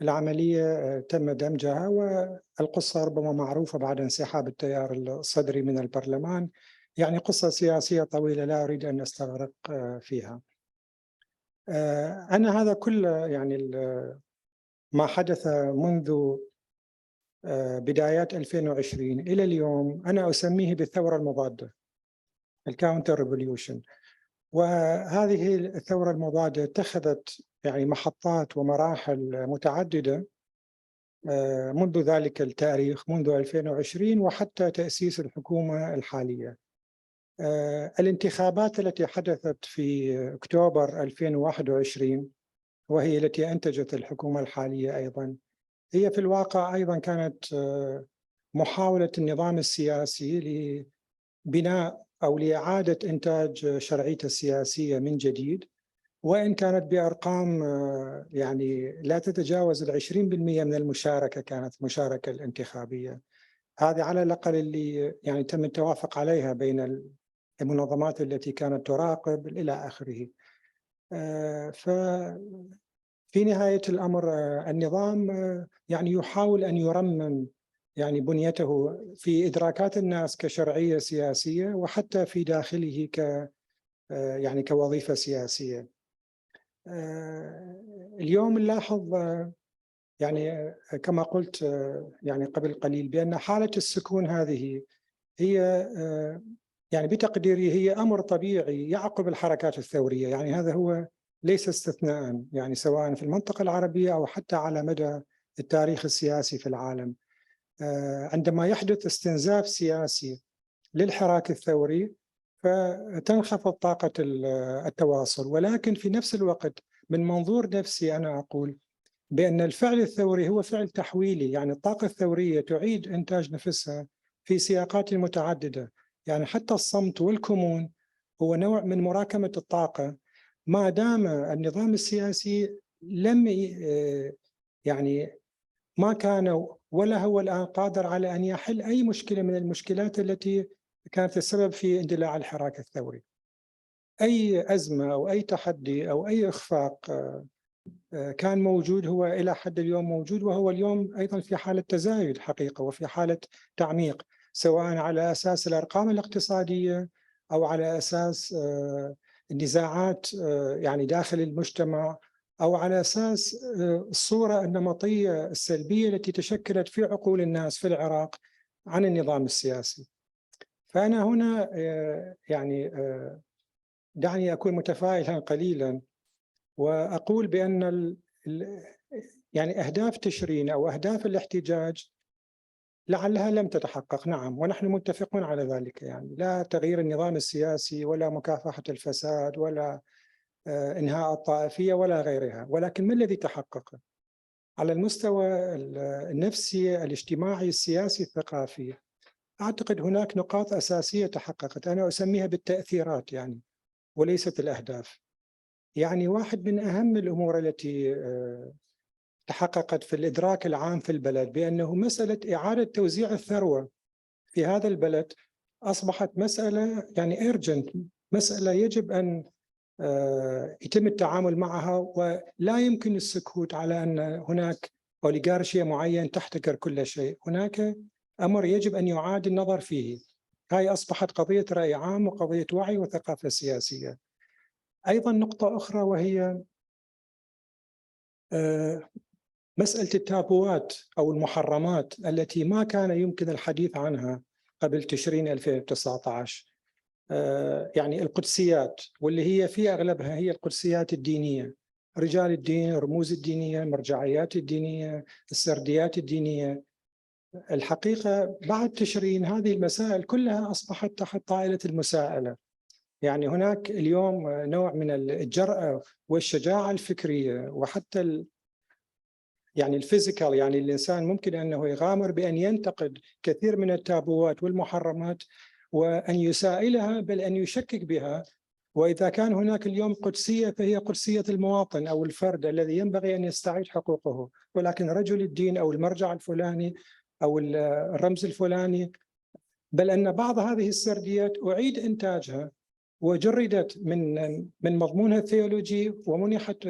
العملية تم دمجها، والقصة ربما معروفة بعد انسحاب التيار الصدري من البرلمان، يعني قصة سياسية طويلة لا أريد أن أستغرق فيها. أنا هذا كله يعني ما حدث منذ بدايات 2020 إلى اليوم أنا أسميه بالثورة المضادة، الكاونتر ريفوليوشن. وهذه الثورة المضادة اتخذت يعني محطات ومراحل متعددة منذ ذلك التاريخ، منذ 2020 وحتى تأسيس الحكومة الحالية. الانتخابات التي حدثت في أكتوبر 2021 وهي التي أنتجت الحكومة الحالية أيضا، هي في الواقع أيضا كانت محاولة النظام السياسي لبناء أو لإعادة إنتاج شرعيته السياسية من جديد، وإن كانت بأرقام يعني لا تتجاوز 20% من المشاركة كانت مشاركة الانتخابية. هذه على الأقل اللي يعني تم التوافق عليها بين المنظمات التي كانت تراقب إلى آخره. ففي نهاية الأمر النظام يعني يحاول أن يرمم يعني بنيته في إدراكات الناس كشرعية سياسية، وحتى في داخله يعني كوظيفة سياسية. اليوم نلاحظ يعني كما قلت يعني قبل قليل بأن حالة السكون هذه هي يعني بتقديري هي أمر طبيعي يعقب الحركات الثورية. يعني هذا هو ليس استثناء، يعني سواء في المنطقة العربية أو حتى على مدى التاريخ السياسي في العالم. عندما يحدث استنزاف سياسي للحراك الثوري فتنخفض طاقة التواصل، ولكن في نفس الوقت من منظور نفسي أنا أقول بأن الفعل الثوري هو فعل تحويلي. يعني الطاقة الثورية تعيد إنتاج نفسها في سياقات متعددة. يعني حتى الصمت والكمون هو نوع من مراكمة الطاقة، ما دام النظام السياسي لم يعني ما كان ولا هو الآن قادر على أن يحل أي مشكلة من المشكلات التي كانت السبب في اندلاع الحراك الثوري. أي أزمة أو أي تحدي أو أي إخفاق كان موجود هو إلى حد اليوم موجود، وهو اليوم أيضا في حالة تزايد حقيقة وفي حالة تعميق، سواء على أساس الأرقام الاقتصادية أو على أساس النزاعات يعني داخل المجتمع، أو على أساس الصورة النمطية السلبية التي تشكلت في عقول الناس في العراق عن النظام السياسي. فأنا هنا يعني دعني أكون متفائلا قليلا وأقول بأن يعني أهداف تشرين أو أهداف الاحتجاج لعلها لم تتحقق. نعم، ونحن متفقون على ذلك. يعني لا تغيير النظام السياسي ولا مكافحة الفساد ولا إنهاء الطائفية ولا غيرها، ولكن ما الذي تحقق؟ على المستوى النفسي الاجتماعي السياسي الثقافي أعتقد هناك نقاط أساسية تحققت، أنا أسميها بالتأثيرات يعني وليست الأهداف. يعني واحد من أهم الأمور التي تحققت في الإدراك العام في البلد بأنه مسألة إعادة توزيع الثروة في هذا البلد أصبحت مسألة يعني urgent، مسألة يجب أن يتم التعامل معها، ولا يمكن السكوت على أن هناك أوليغارشيا معين تحتكر كل شيء. هناك أمر يجب أن يعاد النظر فيه. هاي أصبحت قضية رأي عام وقضية وعي وثقافة سياسية. أيضا نقطة أخرى وهي مسألة التابوات أو المحرمات التي ما كان يمكن الحديث عنها قبل تشرين 2019. يعني القدسيات، واللي هي في أغلبها هي القدسيات الدينية، رجال الدين، رموز الدينية، المرجعيات الدينية، السرديات الدينية. الحقيقة بعد تشرين هذه المسائل كلها أصبحت تحت طائلة المساءلة. يعني هناك اليوم نوع من الجرأة والشجاعة الفكرية وحتى يعني الفيزيكال، يعني الإنسان ممكن أنه يغامر بأن ينتقد كثير من التابوات والمحرمات وأن يسائلها بل أن يشكك بها. وإذا كان هناك اليوم قدسية فهي قدسية المواطن أو الفرد الذي ينبغي أن يستعيد حقوقه، ولكن رجل الدين أو المرجع الفلاني أو الرمز الفلاني، بل أن بعض هذه السرديات أعيد إنتاجها وجردت من مضمونها الثيولوجي ومنحت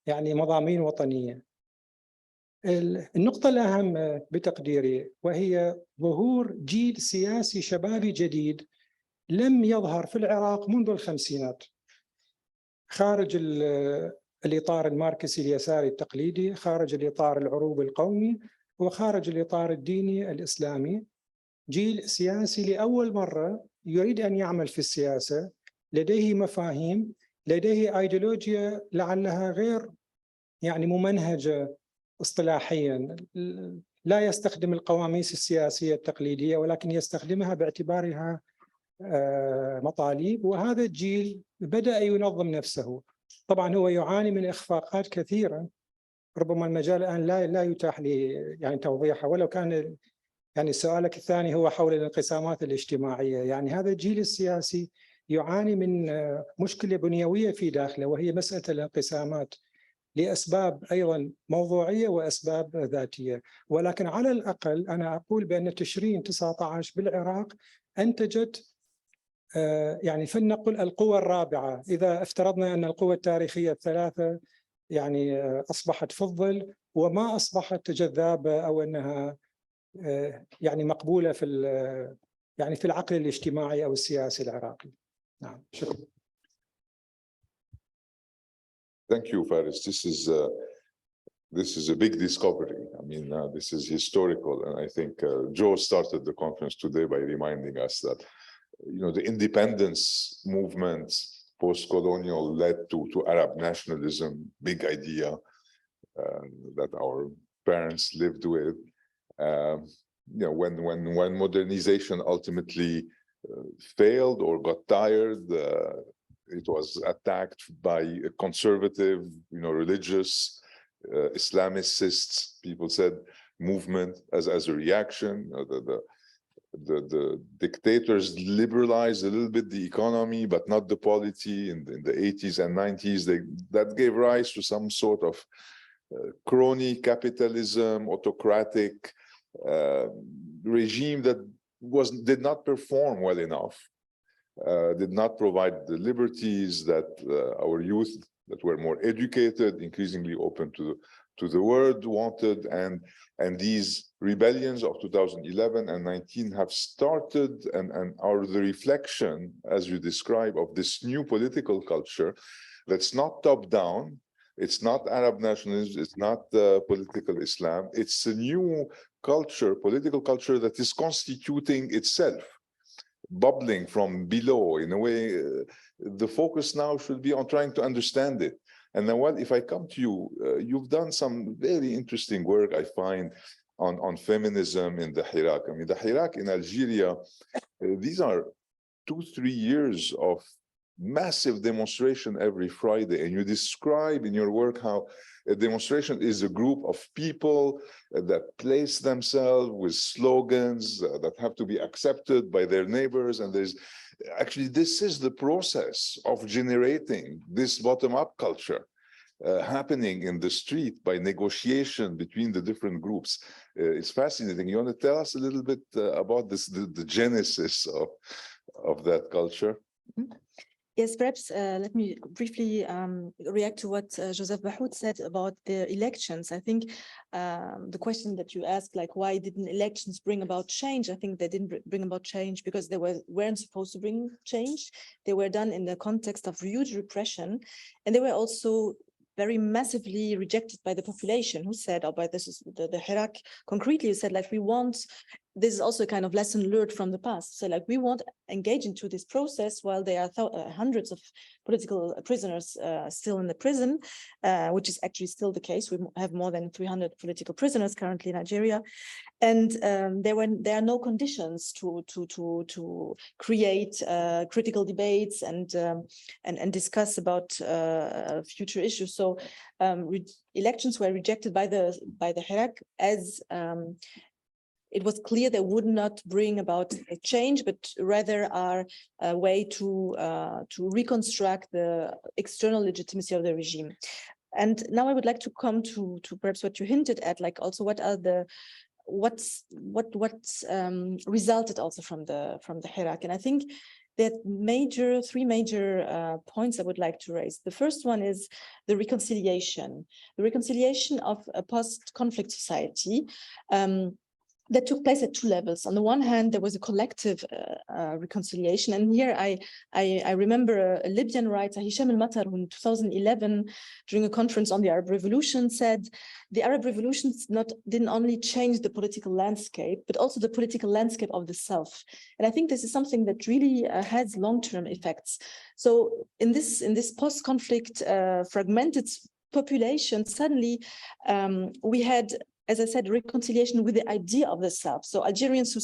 يعني مضامين وطنية. النقطة الأهم بتقديري وهي ظهور جيل سياسي شبابي جديد لم يظهر في العراق منذ الخمسينات، خارج الإطار الماركسي اليساري التقليدي، خارج الإطار العروبي القومي، وخارج الإطار الديني الإسلامي. جيل سياسي لأول مرة يريد أن يعمل في السياسة، لديه مفاهيم، لديه أيديولوجيا لعلها غير يعني ممنهجة اصطلاحيا لا يستخدم القواميس السياسية التقليدية ولكن يستخدمها باعتبارها مطالب، وهذا الجيل بدأ ينظم نفسه. طبعا هو يعاني من إخفاقات كثيرة، ربما المجال الآن لا يتاح لي يعني توضيحها، ولو كان يعني سؤالك الثاني هو حول الانقسامات الاجتماعية. يعني هذا الجيل السياسي يعاني من مشكلة بنيوية في داخله، وهي مسألة الانقسامات لأسباب أيضا موضوعية وأسباب ذاتية. ولكن على الأقل أنا أقول بأن تشرين 19 بالعراق أنتجت يعني فلنقل القوى الرابعة، إذا افترضنا أن القوى التاريخية الثلاثة يعني أصبحت في الظل وما أصبحت جذابة أو أنها يعني مقبولة يعني في العقل الاجتماعي أو السياسي العراقي. نعم، شكرا. Thank you, Faris. This is a big discovery. I mean, this is historical, and I think Joe started the conference today by reminding us that, you know, the independence movement, post-colonial, led to Arab nationalism, big idea that our parents lived with. You know, when modernization ultimately failed or got tired, it was attacked by a conservative, you know, religious, Islamicists, people said, movement as a reaction. The dictators liberalized a little bit the economy, but not the polity in the 80s and 90s. That gave rise to some sort of crony capitalism, autocratic regime that did not perform well enough, did not provide the liberties that our youth that were more educated, increasingly open to the world wanted, and these rebellions of 2011 and 19 have started and are the reflection, as you describe, of this new political culture that's not top-down. It's not Arab nationalism, it's not political Islam. It's a new culture, political culture that is constituting itself, bubbling from below. In a way, the focus now should be on trying to understand it. And then, well, if I come to you, you've done some very interesting work, I find, on feminism in the Hirak. I mean, the Hirak in Algeria, these are 2-3 years of massive demonstration every Friday. And you describe in your work how a demonstration is a group of people that place themselves with slogans that have to be accepted by their neighbors. And there's actually, this is the process of generating this bottom-up culture happening in the street by negotiation between the different groups. It's fascinating. You want to tell us a little bit about this, the genesis of that culture? Mm-hmm. Yes, perhaps let me briefly react to what Joseph Bahoud said about the elections. I think the question that you asked, like, why didn't elections bring about change? I think they didn't bring about change because they weren't supposed to bring change. They were done in the context of huge repression, and they were also very massively rejected by the population, who said, or by the Hirak concretely, who said, like, we want, this is also a kind of lesson learned from the past. So, like, we won't engage into this process while there are hundreds of political prisoners still in the prison, which is actually still the case. We have more than 300 political prisoners currently in Algeria. And there are no conditions to create critical debates and discuss about future issues. So elections were rejected by the Hirak as it was clear they would not bring about a change, but rather are a way to reconstruct the external legitimacy of the regime. And now I would like to come to perhaps what you hinted at, like also what resulted also from the Hirak. And I think there are three major points I would like to raise. The first one is the reconciliation of a post-conflict society that took place at two levels. On the one hand, there was a collective reconciliation. And here I remember a Libyan writer, Hisham al-Matar, who in 2011, during a conference on the Arab Revolution, said the Arab revolutions didn't only change the political landscape, but also the political landscape of the self. And I think this is something that really has long-term effects. So in this post-conflict fragmented population, suddenly we had, as I said, reconciliation with the idea of the self. So Algerians who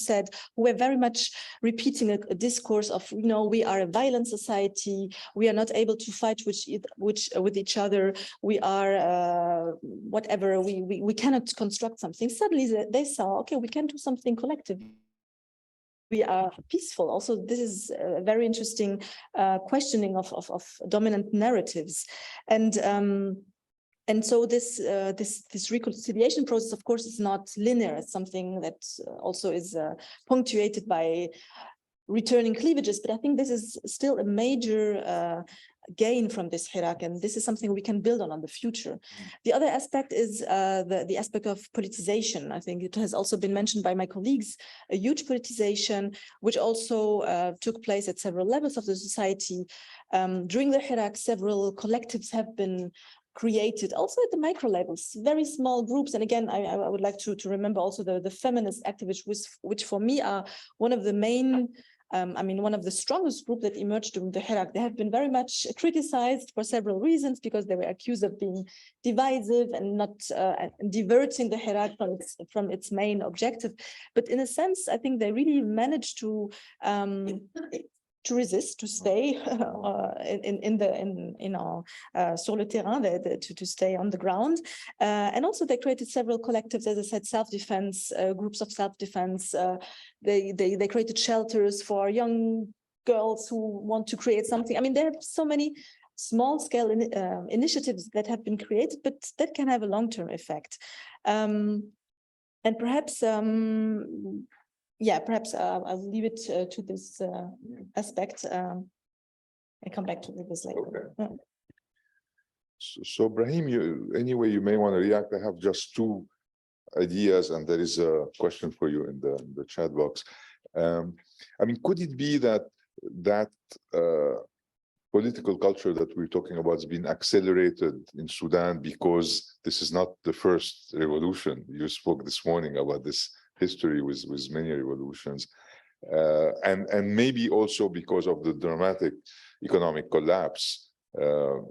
were very much repeating a discourse of, you know, we are a violent society, we are not able to fight with each other, we are whatever, we cannot construct something. Suddenly they saw, okay, we can do something collective. We are peaceful. Also, this is a very interesting questioning of dominant narratives. And so this reconciliation process, of course, is not linear. It's something that also is punctuated by returning cleavages. But I think this is still a major gain from this Hirak, and this is something we can build on the future. The other aspect is the aspect of politicization. I think it has also been mentioned by my colleagues, a huge politicization, which also took place at several levels of the society. During the Hirak, several collectives have been created, also at the micro levels, very small groups. And again, I would like to remember also the feminist activists, which for me are one of the main, one of the strongest groups that emerged during the Hirak. They have been very much criticized for several reasons, because they were accused of being divisive and not diverting the Hirak from its main objective. But in a sense, I think they really managed to resist, to stay sur le terrain, to stay on the ground. And also they created several collectives, as I said, self-defense, groups of self-defense. They created shelters for young girls who want to create something. I mean, there are so many small-scale initiatives that have been created, but that can have a long-term effect. And perhaps perhaps I'll leave it to this aspect and come back to this later. Okay. So Brahim, anyway, you may want to react. I have just two ideas, and there is a question for you in the chat box. Could it be that political culture that we're talking about has been accelerated in Sudan because this is not the first revolution? You spoke this morning about this history with many revolutions, and maybe also because of the dramatic economic collapse,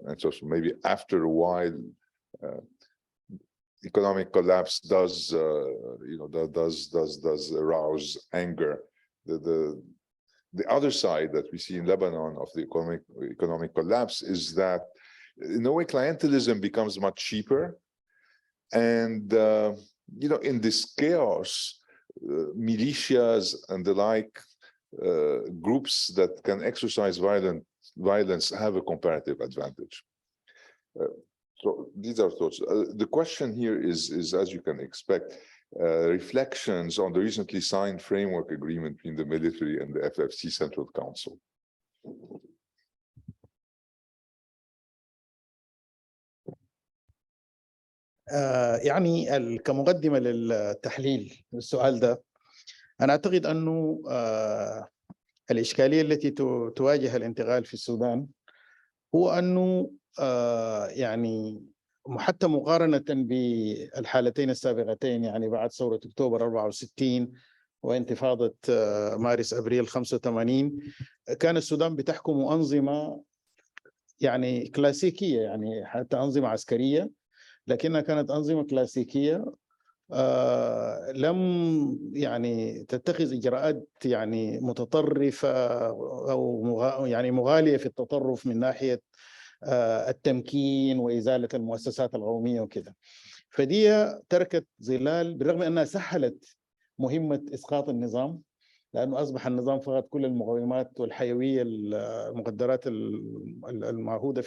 and so maybe after a while, economic collapse does arouse anger. The other side that we see in Lebanon of the economic collapse is that, in a way, clientelism becomes much cheaper, and in this chaos, militias and the like groups that can exercise violence have a comparative advantage. So these are thoughts. The question here is, as you can expect, reflections on the recently signed framework agreement between the military and the FFC Central Council. كمقدمة للتحليل السؤال ده، أنا أعتقد أنه الإشكالية التي تواجه الانتقال في السودان هو أنه حتى مقارنة بالحالتين السابقتين، يعني بعد ثورة أكتوبر 64 وانتفاضة مارس أبريل 85، كان السودان بتحكم أنظمة كلاسيكية، حتى أنظمة عسكرية، لكنها كانت أنظمة كلاسيكية لم تتخذ إجراءات متطرفة أو مغالية في التطرف من ناحية التمكين وإزالة المؤسسات القومية وكذا. فدي تركت ظلال، بالرغم أنها سهلت مهمة إسقاط النظام، لأنه أصبح النظام فقط كل المقومات والحيوية المقدرات المعهودة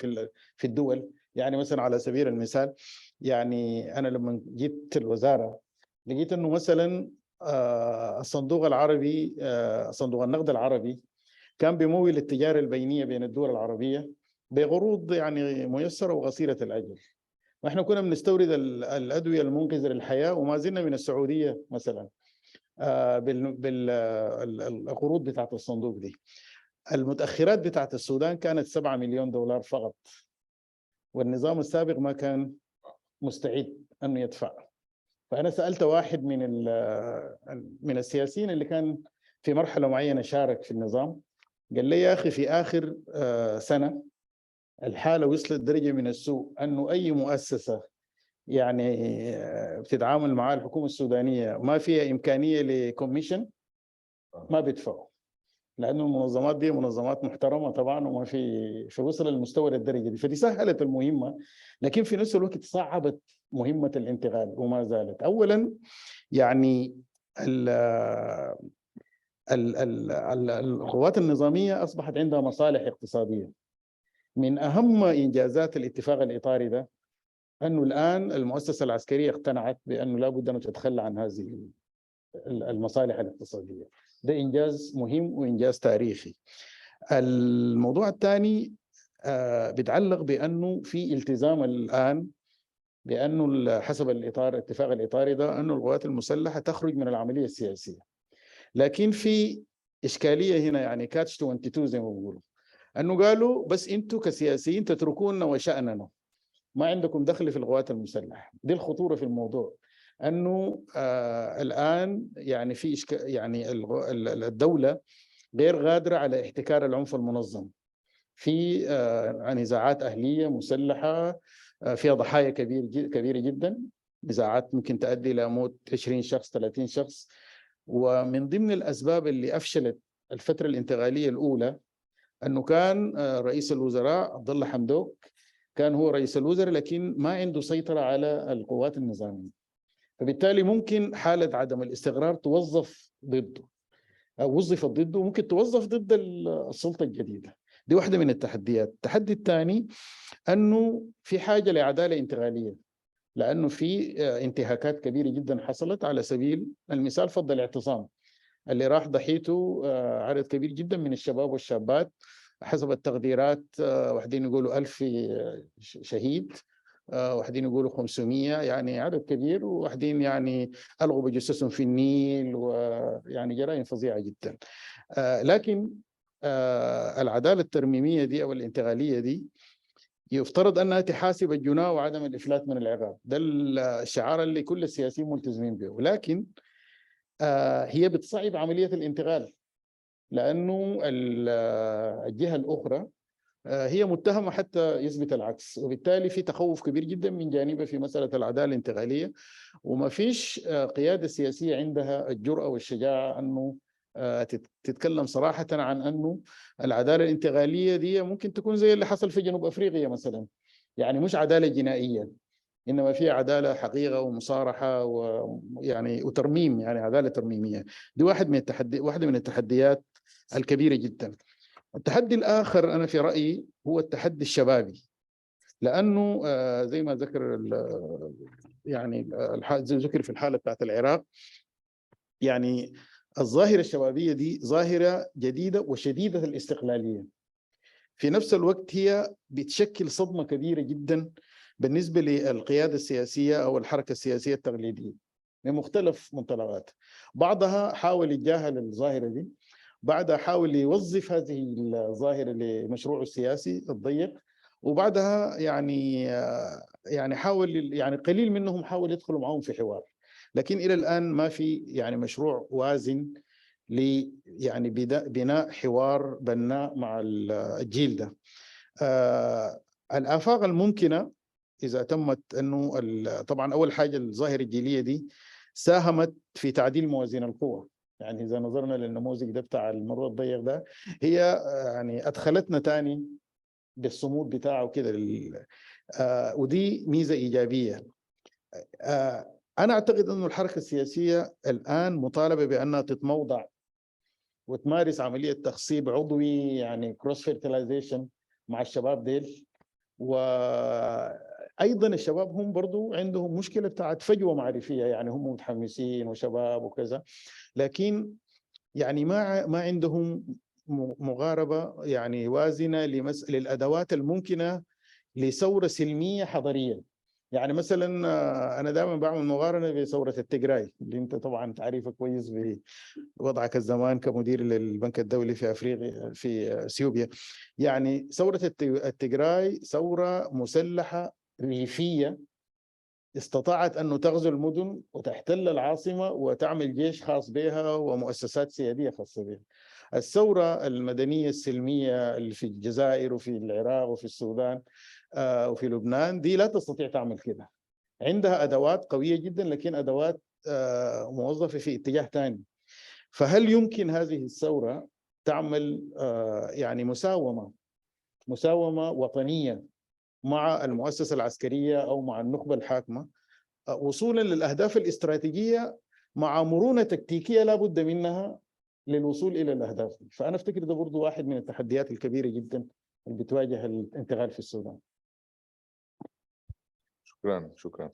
في الدول. مثلا على سبيل المثال، أنا لما جيت الوزارة لقيت أنه مثلا الصندوق العربي، صندوق النقد العربي، كان بيمول التجارة البينية بين الدول العربية بقروض ميسرة وقصيرة الأجل. وإحنا كنا بنستورد الأدوية المنقذة للحياة، وما زلنا من السعودية مثلا بالقروض بتاعت الصندوق دي. المتأخرات بتاعت السودان كانت 7 مليون دولار فقط، والنظام السابق ما كان مستعد أنه يدفع. فأنا سألت واحد من السياسيين اللي كان في مرحلة معينة شارك في النظام، قال لي يا أخي في آخر سنة الحالة وصلت درجة من السوء أنه أي مؤسسة يعني بتتعامل مع الحكومة السودانية ما فيها إمكانية لكوميشن ما بيدفعوا، لأنه المنظمات دي منظمات محترمة طبعا وما في وصل المستوى للدرجة دي، فدي سهلت المهمة لكن في نفس الوقت صعبت مهمة الانتقال وما زالت. أولا يعني القوات النظامية أصبحت عندها مصالح اقتصادية. من أهم إنجازات الاتفاق الإطاري ده أنه الآن المؤسسة العسكرية اقتنعت بأنه لا بد أن تتخلى عن هذه المصالح الاقتصادية. ده إنجاز مهم وإنجاز تاريخي. الموضوع الثاني بيتعلق بأنه في التزام الآن بأنه حسب الاتفاق الإطاري ده أنه القوات المسلحة تخرج من العملية السياسية، لكن في إشكالية هنا يعني كاتش 22 زي ما بيقولوا، أنه قالوا بس أنتوا كسياسيين تتركونا وشأننا، ما عندكم دخل في القوات المسلحة. دي الخطورة في الموضوع، أنه الآن يعني في يعني الدولة غير قادرة على احتكار العنف المنظم في نزاعات أهلية مسلحة فيها ضحايا كبيرة جدا، نزاعات ممكن تؤدي إلى موت 20 شخص 30 شخص. ومن ضمن الأسباب اللي أفشلت الفترة الانتقالية الأولى أنه كان رئيس الوزراء عبد الله حمدوك كان هو رئيس الوزراء لكن ما عنده سيطرة على القوات النظامية، فبالتالي ممكن حالة عدم الاستقرار توظف ضده أو وظفت ضده ممكن توظف ضد السلطة الجديدة. دي واحدة من التحديات. التحدي الثاني أنه في حاجة لعدالة انتقالية، لأنه في انتهاكات كبيرة جدا حصلت. على سبيل المثال فض الاعتصام اللي راح ضحيته عدد كبير جدا من الشباب والشابات، حسب التقديرات واحدين يقولوا 1000 شهيد، واحدين يقولوا 500، يعني عدد كبير، وواحدين يعني ألغوا بجثثهم في النيل، ويعني جرائم فظيعة جدا. لكن العدالة الترميمية دي أو الانتقالية دي يفترض أنها تحاسب الجناة وعدم الإفلات من العقاب. ده الشعار اللي كل السياسيين ملتزمين به، لكن هي بتصعب عملية الانتقال، لأنه الجهة الأخرى هي متهمة حتى يثبت العكس، وبالتالي في تخوف كبير جدا من جانبها في مسألة العدالة الانتقالية، وما فيش قيادة سياسية عندها الجرأة والشجاعة أنه تتكلم صراحة عن أنه العدالة الانتقالية دي ممكن تكون زي اللي حصل في جنوب أفريقيا مثلا، يعني مش عدالة جنائية إنما فيها عدالة حقيقة ومصارحة ويعني وترميم، يعني عدالة ترميمية. دي واحدة من التحديات الكبيرة جدا. التحدي الآخر أنا في رأيي هو التحدي الشبابي، لأنه زي ما ذكر يعني ذكر في الحالة بتاعت العراق، يعني الظاهرة الشبابية دي ظاهرة جديدة وشديدة الاستقلالية، في نفس الوقت هي بتشكل صدمة كبيرة جدا بالنسبة للقيادة السياسية أو الحركة السياسية التقليدية من مختلف منطلقات. بعضها حاول يتجاهل الظاهرة دي، بعدها حاول يوظف هذه الظاهرة لمشروعه السياسي الضيق، وبعدها يعني حاول، يعني قليل منهم حاول يدخلوا معهم في حوار، لكن إلى الآن ما في يعني مشروع وازن يعني بناء حوار بناء مع الجيل ده. الآفاق الممكنة إذا تمت أنه طبعا أول حاجة الظاهرة الجيلية دي ساهمت في تعديل موازين القوى، يعني إذا نظرنا للنموذج ده بتاع المرور الضيق ده هي يعني أدخلتنا تاني بالصمود بتاعه كده ودي ميزة إيجابية. أنا أعتقد أنه الحركة السياسية الآن مطالبة بأنها تتموضع وتمارس عملية تخصيب عضوي، يعني كروس فيرتيلايزيشن مع الشباب ديل. وأيضا الشباب هم برضو عندهم مشكلة بتاعت فجوة معرفية، يعني هم متحمسين وشباب وكذا، لكن يعني ما عندهم مغاربة يعني وازنة للأدوات الممكنة لثورة سلمية حضرية. يعني مثلا أنا دائما بعمل مقارنة بثورة التجراي اللي أنت طبعا تعرفها كويس بوضعك الزمان كمدير للبنك الدولي في أفريقيا في اثيوبيا. يعني ثورة التجراي ثورة مسلحة ريفية استطاعت أنه تغزو المدن وتحتل العاصمة وتعمل جيش خاص بها ومؤسسات سيادية خاصة بها. الثورة المدنية السلمية اللي في الجزائر وفي العراق وفي السودان وفي لبنان دي لا تستطيع تعمل كده. عندها أدوات قوية جدا لكن أدوات موظفة في اتجاه ثاني. فهل يمكن هذه الثورة تعمل يعني مساومة وطنية مع المؤسسة العسكرية أو مع النخبة الحاكمة وصولا للأهداف الاستراتيجية مع مرونة تكتيكية لا بد منها للوصول إلى الأهداف؟ فأنا أفتكر ده برضو واحد من التحديات الكبيرة جدا اللي بتواجه الانتقال في السودان. شكرا.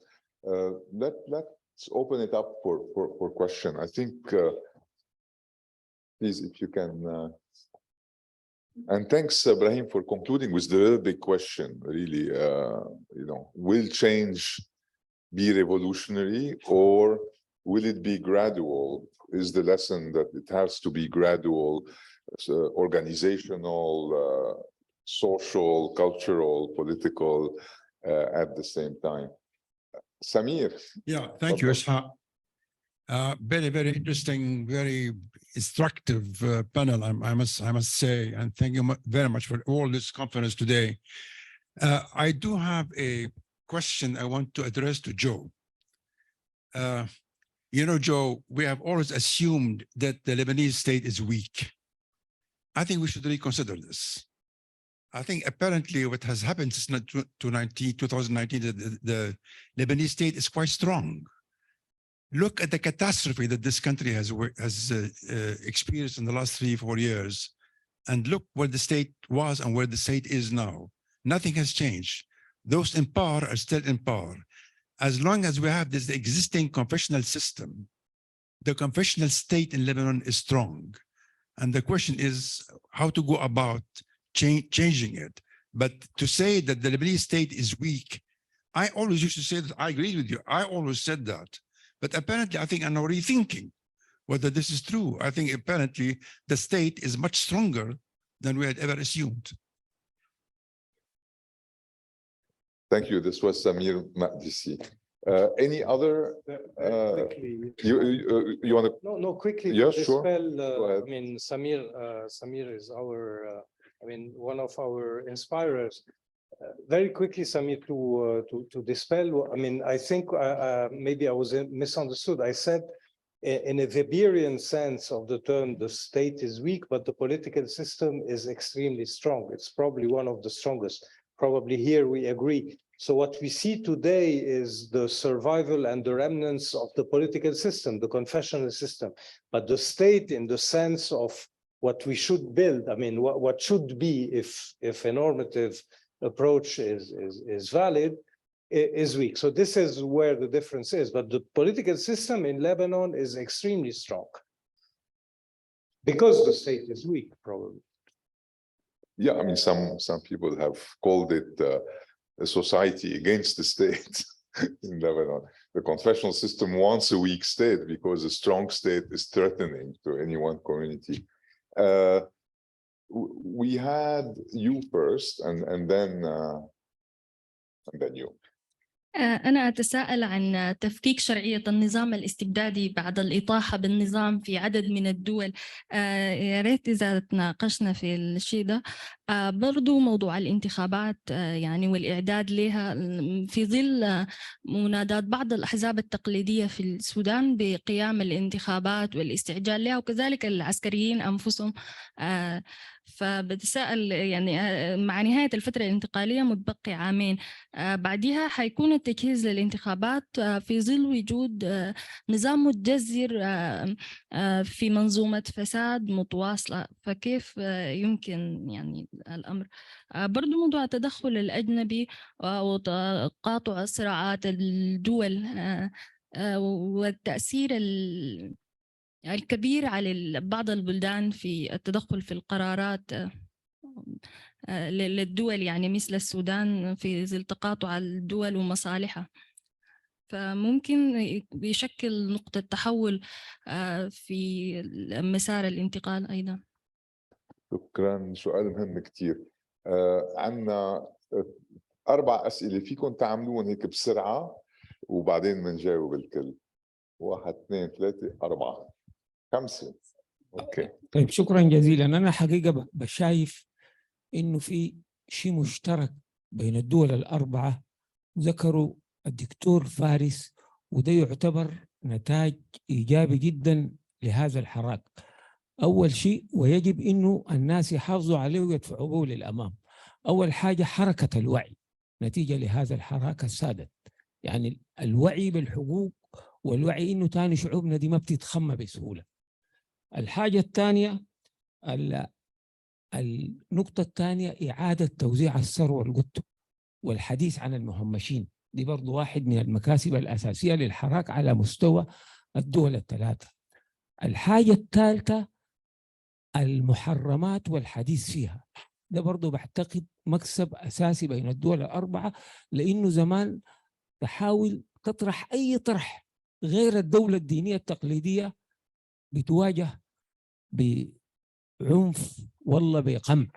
Let's open it up for question. I think, please, if you can. And thanks, Ibrahim, for concluding with the real big question. Really, will change be revolutionary or will it be gradual? Is the lesson that it has to be gradual, organizational, social, cultural, political at the same time? Samir. Yeah, thank you, Ishaq. Very, very interesting, very instructive panel, I must say, and thank you very much for all this conference today. I do have a question I want to address to Joe. Joe, we have always assumed that the Lebanese state is weak. I think we should reconsider this. I think apparently what has happened since 2019, the Lebanese state is quite strong. Look at the catastrophe that this country has experienced in the last 3-4 years, and look where the state was and where the state is now. Nothing has changed. Those in power are still in power. As long as we have this existing confessional system, the confessional state in Lebanon is strong. And the question is how to go about changing it. But to say that the Lebanese state is weak, I always used to say that. I agree with you. I always said that. But apparently, I think I'm now rethinking whether this is true. I think apparently the state is much stronger than we had ever assumed. Thank you. This was Samir Makdisi. Any other? Quickly. You want to? No, quickly. Yes, sure. I mean, Samir is our, one of our inspirers. Very quickly, Samir, to dispel. I mean, I think maybe I was misunderstood. I said, in a Weberian sense of the term, the state is weak, but the political system is extremely strong. It's probably one of the strongest. Probably here we agree. So what we see today is the survival and the remnants of the political system, the confessional system. But the state, in the sense of what we should build, I mean, what should be if a normative approach is valid, is weak. So this is where the difference is. But the political system in Lebanon is extremely strong because the state is weak, probably. Yeah, I mean, some people have called it a society against the state in Lebanon. The confessional system wants a weak state because a strong state is threatening to any one community. We had you first, and then you. أنا أتساءل عن تفكيك شرعية النظام الاستبدادي بعد الإطاحة بالنظام في عدد من الدول. يا ريت إذا تناقشنا في الشيء ده. برضو موضوع الانتخابات يعني والإعداد لها في ظل منادات بعض الأحزاب التقليدية في السودان بقيام الانتخابات والاستعجال لها، وكذلك العسكريين أنفسهم. فبتساءل يعني مع نهاية الفترة الانتقالية متبقي عامين، بعدها حيكون التجهيز للانتخابات في ظل وجود نظام متجذر في منظومة فساد متواصلة. فكيف يمكن يعني الأمر؟ برضو موضوع التدخل الأجنبي وتقاطع صراعات الدول والتأثير الكبير على بعض البلدان في التدخل في القرارات للدول، يعني مثل السودان في ظل تقاطع الدول ومصالحها. فممكن يشكل نقطة تحول في مسار الانتقال أيضا. شكرا، سؤال مهم كتير. عندنا 4 أسئلة فيكم تعملون هيك بسرعة. وبعدين بنجاوب الكل. 1 2 3 4 5. اوكي. طيب شكرا جزيلا. أنا حقيقة بشايف إنه في شيء مشترك بين الدول الأربعة ذكروا الدكتور فارس، وده يعتبر نتاج إيجابي جدا لهذا الحراك. أول شيء ويجب إنه الناس يحافظوا عليه ويدفعوا به للأمام. أول حاجة حركة الوعي نتيجة لهذا الحراك السادت، يعني الوعي بالحقوق والوعي إنه تاني شعوبنا دي ما بتتخمى بسهولة. الحاجة الثانية النقطة الثانية إعادة توزيع الثروة القطب والحديث عن المهمشين، دي برضو واحد من المكاسب الأساسية للحراك على مستوى الدول الثلاثة. الحاجة الثالثة المحرمات والحديث فيها، ده برضو بعتقد مكسب أساسي بين الدول الأربعة، لأنه زمان تحاول تطرح أي طرح غير الدولة الدينية التقليدية بتواجه بعنف والله بقمع.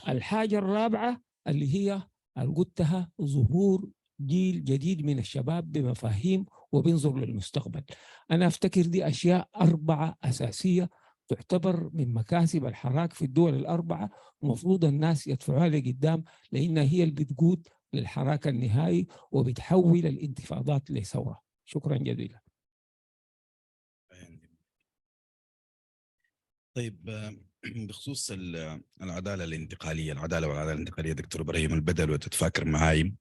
الحاجة الرابعة اللي هي قلتها ظهور جيل جديد من الشباب بمفاهيم وبينظر للمستقبل. أنا أفتكر دي أشياء 4 أساسية تعتبر من مكاسب الحراك في الدول الأربعة، ومفروض الناس يدفعوها لقدام، لأنها هي اللي بتقود للحراك النهائي وبتحول الانتفاضات لثورة. شكرا جزيلا. طيب بخصوص العدالة الانتقالية دكتور إبراهيم البدل وتتفاكر معاي،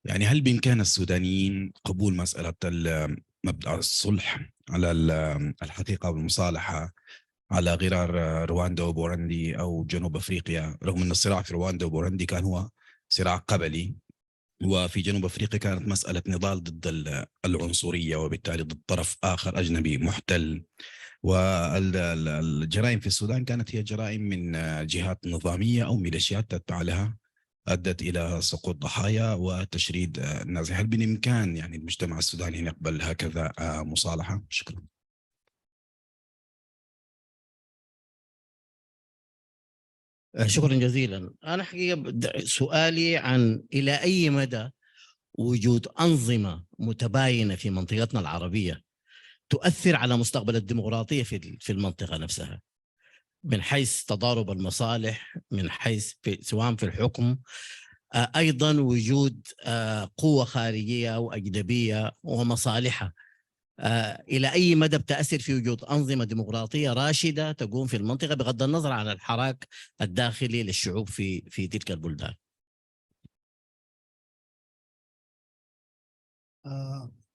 يعني هل بإمكان السودانيين قبول مسألة مبدأ الصلح على الحقيقة والمصالحة على غرار رواندا وبوروندي أو جنوب أفريقيا، رغم أن الصراع في رواندا وبوروندي كان هو صراع قبلي، وفي جنوب أفريقيا كانت مسألة نضال ضد العنصرية وبالتالي ضد طرف آخر أجنبي محتل، والجرائم في السودان كانت هي جرائم من جهات نظامية أو ميليشيات تتبع لها أدت إلى سقوط ضحايا وتشريد الناس. هل بالإمكان يعني المجتمع السوداني يقبل هكذا مصالحة؟ شكرا. شكرا جزيلا. أنا حقيقة سؤالي عن إلى أي مدى وجود أنظمة متباينة في منطقتنا العربية تؤثر على مستقبل الديمقراطية في المنطقة نفسها، من حيث تضارب المصالح، من حيث سواء في الحكم، أيضا وجود قوة خارجية أو أجنبية ومصالحها، إلى أي مدى بتأثر في وجود أنظمة ديمقراطية راشدة تقوم في المنطقة بغض النظر عن الحراك الداخلي للشعوب في تلك البلدان؟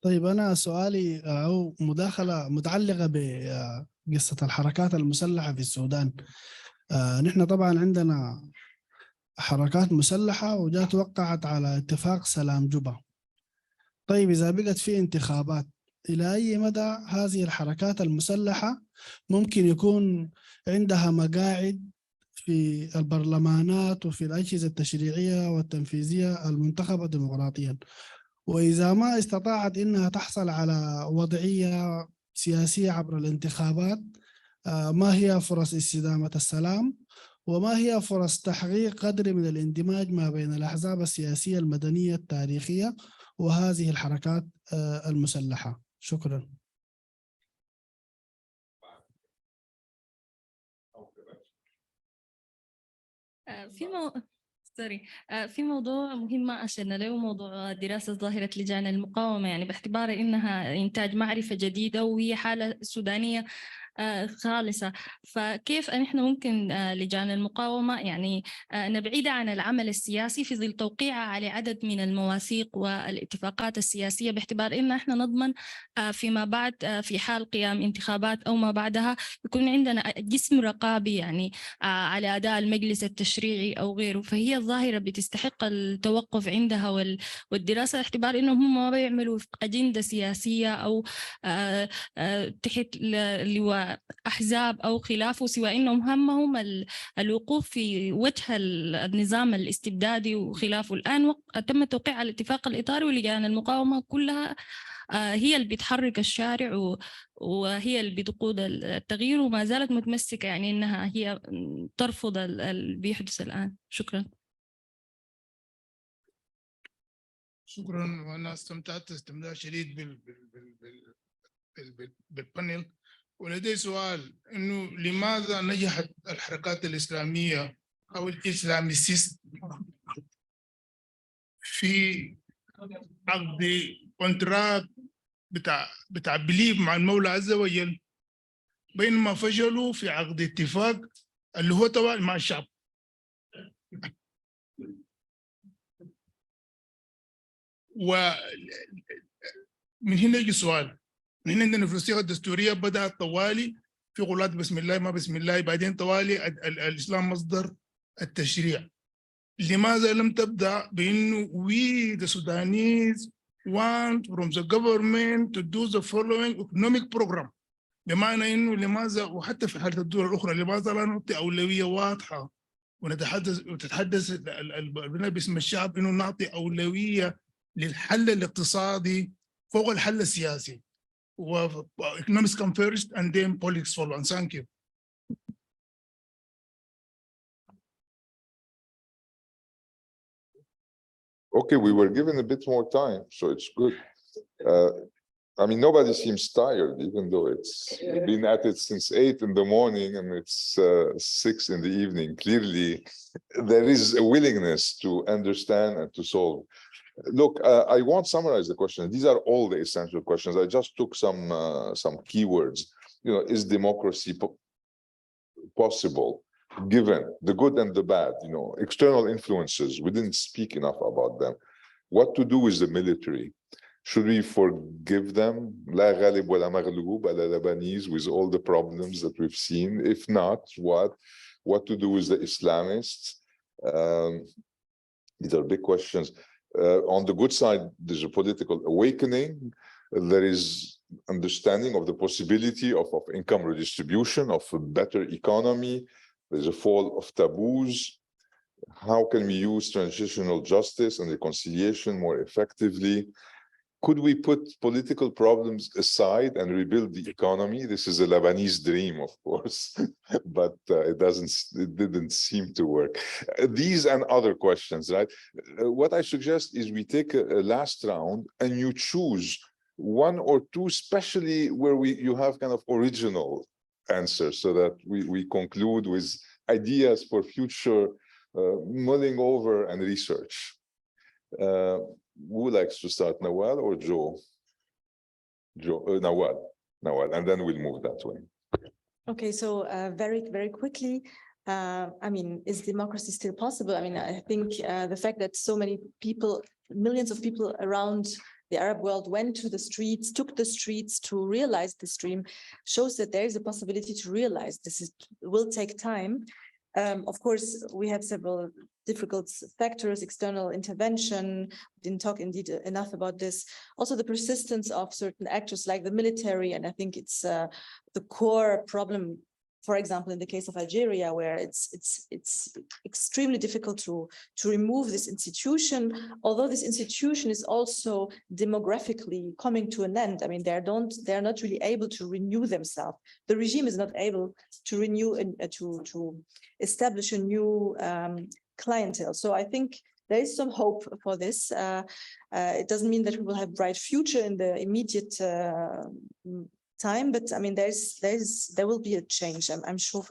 طيب أنا سؤالي أو مداخلة متعلقة بقصة الحركات المسلحة في السودان. نحن طبعا عندنا حركات مسلحة وجات وقعت على اتفاق سلام جوبا. طيب إذا بقت في انتخابات، إلى أي مدى هذه الحركات المسلحة ممكن يكون عندها مقاعد في البرلمانات وفي الأجهزة التشريعية والتنفيذية المنتخبة ديمقراطيا؟ وإذا ما استطاعت إنها تحصل على وضعية سياسية عبر الانتخابات، ما هي فرص استدامة السلام؟ وما هي فرص تحقيق قدر من الاندماج ما بين الأحزاب السياسية المدنية التاريخية وهذه الحركات المسلحة؟ شكرا. في موضوع مهم ما أشرنا له، موضوع دراسة ظاهرة لجان المقاومة، يعني باعتبار إنها إنتاج معرفة جديدة وهي حالة سودانية خالصة. فكيف نحن ممكن لجان المقاومة يعني نبعد عن العمل السياسي في ظل توقيعها على عدد من المواثيق والاتفاقات السياسية، باعتبار إن احنا نضمن فيما بعد في حال قيام انتخابات أو ما بعدها يكون عندنا جسم رقابي يعني على أداء المجلس التشريعي أو غيره. فهي الظاهرة بتستحق التوقف عندها والدراسة، باعتبار إنهم ما بيعملوا أجندة سياسية أو تحت لواء أحزاب أو خلافه، سوى إنهم همهم الوقوف في وجه النظام الاستبدادي وخلافه. الآن تم التوقيع على الاتفاق الإطاري، ولجان المقاومة كلها هي اللي بتحرك الشارع وهي اللي بتقود التغيير، وما زالت متمسكة يعني إنها هي ترفض اللي بيحدث الآن. شكرا. شكرا. وانا استمتعت استمتاع شديد بالبانل. ولدي سؤال انه لماذا نجحت الحركات الاسلاميه او الاسلاميست في عقد كونتراكت بتاع بليف مع المولى عز وجل، بينما فشلوا في عقد اتفاق اللي هو طبعا مع الشعب؟ ومن هنا يجي السؤال. من هنا عندنا في الصيغه الدستوريه بدات طوالي في غلات بسم الله ما بسم الله، بعدين طوالي الاسلام مصدر التشريع. لماذا لم تبدا بانه we the Sudanese want from the government to do the following economic program؟ بمعنى انه لماذا، وحتى في حاله الدول الاخرى، لماذا لا نعطي اولويه واضحه وتتحدث البناء باسم الشعب انه نعطي اولويه للحل الاقتصادي فوق الحل السياسي، و economics come first and then politics follow. And thank you. Okay, we were given a bit more time, so it's good. I mean, nobody seems tired, even though it's been at it since 8 in the morning and it's 6 in the evening. Clearly, there is a willingness to understand and to solve. Look, I won't summarize the question. These are all the essential questions. I just took some keywords. You know, is democracy possible, given the good and the bad? You know, external influences. We didn't speak enough about them. What to do with the military? Should we forgive them? La ghalib wa la maghlub ala Lebanese, with all the problems that we've seen. If not, what to do with the Islamists? These are big questions. On the good side, there's a political awakening. There is understanding of the possibility of income redistribution, of a better economy. There's a fall of taboos. How can we use transitional justice and reconciliation more effectively? Could we put political problems aside and rebuild the economy? This is a Lebanese dream, of course, but it didn't seem to work. These and other questions, right? What I suggest is we take a last round and you choose one or two, especially where you have kind of original answers, so that we conclude with ideas for future mulling over and research. Who likes to start, Nawal or Joe? Nawal, and then we'll move that way. Okay, so very, very quickly, I mean, is democracy still possible? I mean, I think the fact that so many people, millions of people around the Arab world went to the streets, took the streets to realize this dream, shows that there is a possibility to realize this. Will take time. Of course, we have several difficult factors, external intervention. We didn't talk indeed enough about this. Also, the persistence of certain actors like the military, and I think it's the core problem. For example, in the case of Algeria, where it's extremely difficult to remove this institution, although this institution is also demographically coming to an end. I mean, they're not really able to renew themselves. The regime is not able to renew and to establish a new clientele. So I think there is some hope for this. It doesn't mean that we will have a bright future in the immediate time, but I mean, there will be a change. I'm sure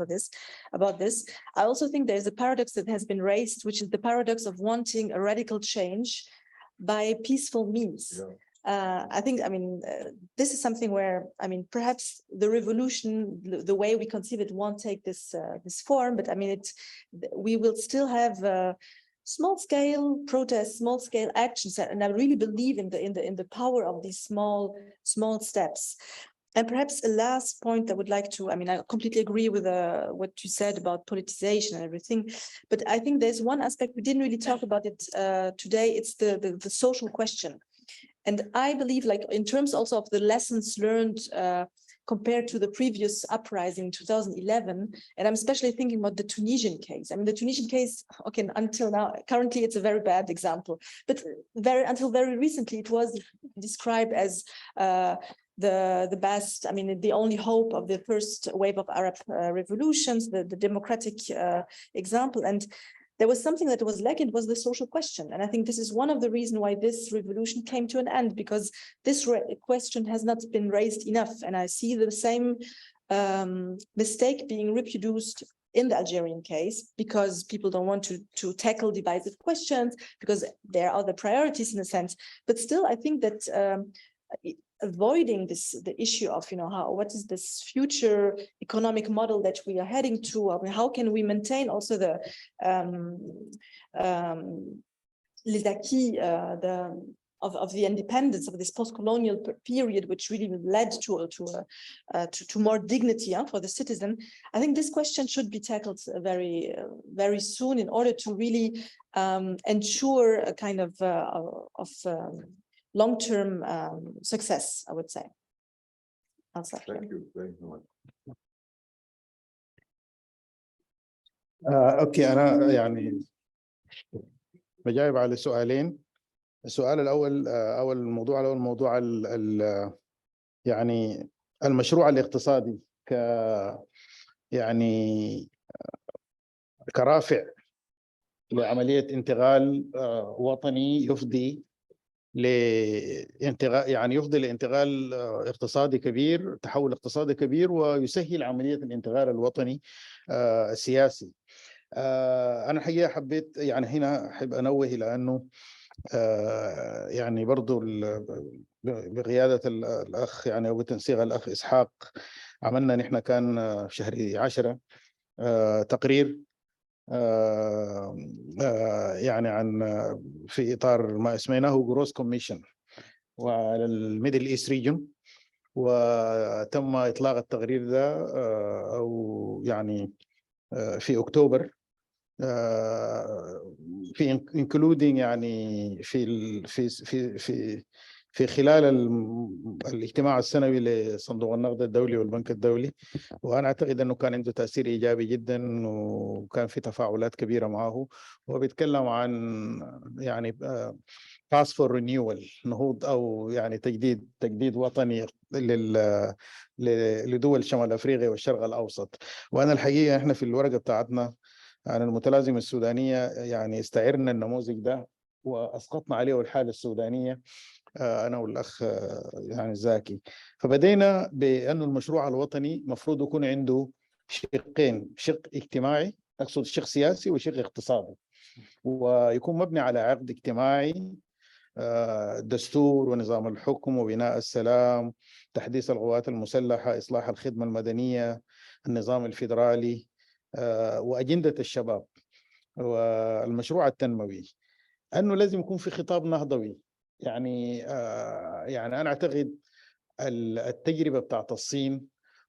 about this. I also think there's a paradox that has been raised, which is the paradox of wanting a radical change by peaceful means. Yeah. I think, I mean, this is something where, I mean, perhaps the revolution, the way we conceive it, won't take this form, but I mean, we will still have small-scale protests, small-scale actions, and I really believe in the power of these small steps. And perhaps a last point I would like to, I mean, I completely agree with what you said about politicization and everything, but I think there's one aspect we didn't really talk about it today. It's the social question. And I believe, like, in terms also of the lessons learned compared to the previous uprising in 2011, and I'm especially thinking about the Tunisian case. I mean, the Tunisian case, okay, until now, currently it's a very bad example, but until very recently, it was described as the best, I mean, the only hope of the first wave of Arab revolutions, the democratic example. And there was something that was lacking. It was the social question. And I think this is one of the reasons why this revolution came to an end, because this question has not been raised enough. And I see the same mistake being reproduced in the Algerian case, because people don't want to tackle divisive questions, because there are other priorities in a sense. But still, I think that avoiding the issue of, what is this future economic model that we are heading to? How can we maintain also the les acquis, of the independence of this post-colonial period, which really led to more dignity for the citizen. I think this question should be tackled very, very soon in order to really ensure a kind of long-term success, I would say. Thank you. Thank you. اوكي، انا يعني بجاوب على سؤالين. السؤال الاول موضوع يعني المشروع الاقتصادي يعني كرافع لعمليه انتقال وطني يفضي لانتقال اقتصادي كبير، تحول اقتصادي كبير، ويسهل عمليه الانتقال الوطني السياسي. انا الحقيقه حبيت يعني هنا احب انوه الى انه يعني برضو بقيادة الأخ يعني أو بتنسيق الأخ إسحاق، عملنا نحن كان في شهر 10 تقرير يعني عن في إطار ما اسميناه جروس كوميشن وعلى الميدل إيست ريجن، وتم إطلاق التقرير ده أو يعني في أكتوبر، في including يعني في خلال الاجتماع السنوي لصندوق النقد الدولي والبنك الدولي، وانا اعتقد انه كان عنده تاثير ايجابي جدا وكان في تفاعلات كبيره معه. هو بيتكلم عن يعني task for renewal، نهوض او يعني تجديد وطني لدول شمال افريقيا والشرق الاوسط. وانا الحقيقه احنا في الورقه بتاعتنا عن المتلازمة السودانية يعني استعرنا النموذج ده وأسقطنا عليه الحالة السودانية أنا والأخ يعني زاكي. فبدينا بأنه المشروع الوطني مفروض يكون عنده شقين، شق اجتماعي، أقصد شق سياسي وشق اقتصادي، ويكون مبني على عقد اجتماعي، دستور ونظام الحكم وبناء السلام، تحديث القوات المسلحة، إصلاح الخدمة المدنية، النظام الفيدرالي، وأجندة الشباب والمشروع التنموي. أنه لازم يكون في خطاب نهضوي. يعني أنا أعتقد التجربة بتاعت الصين،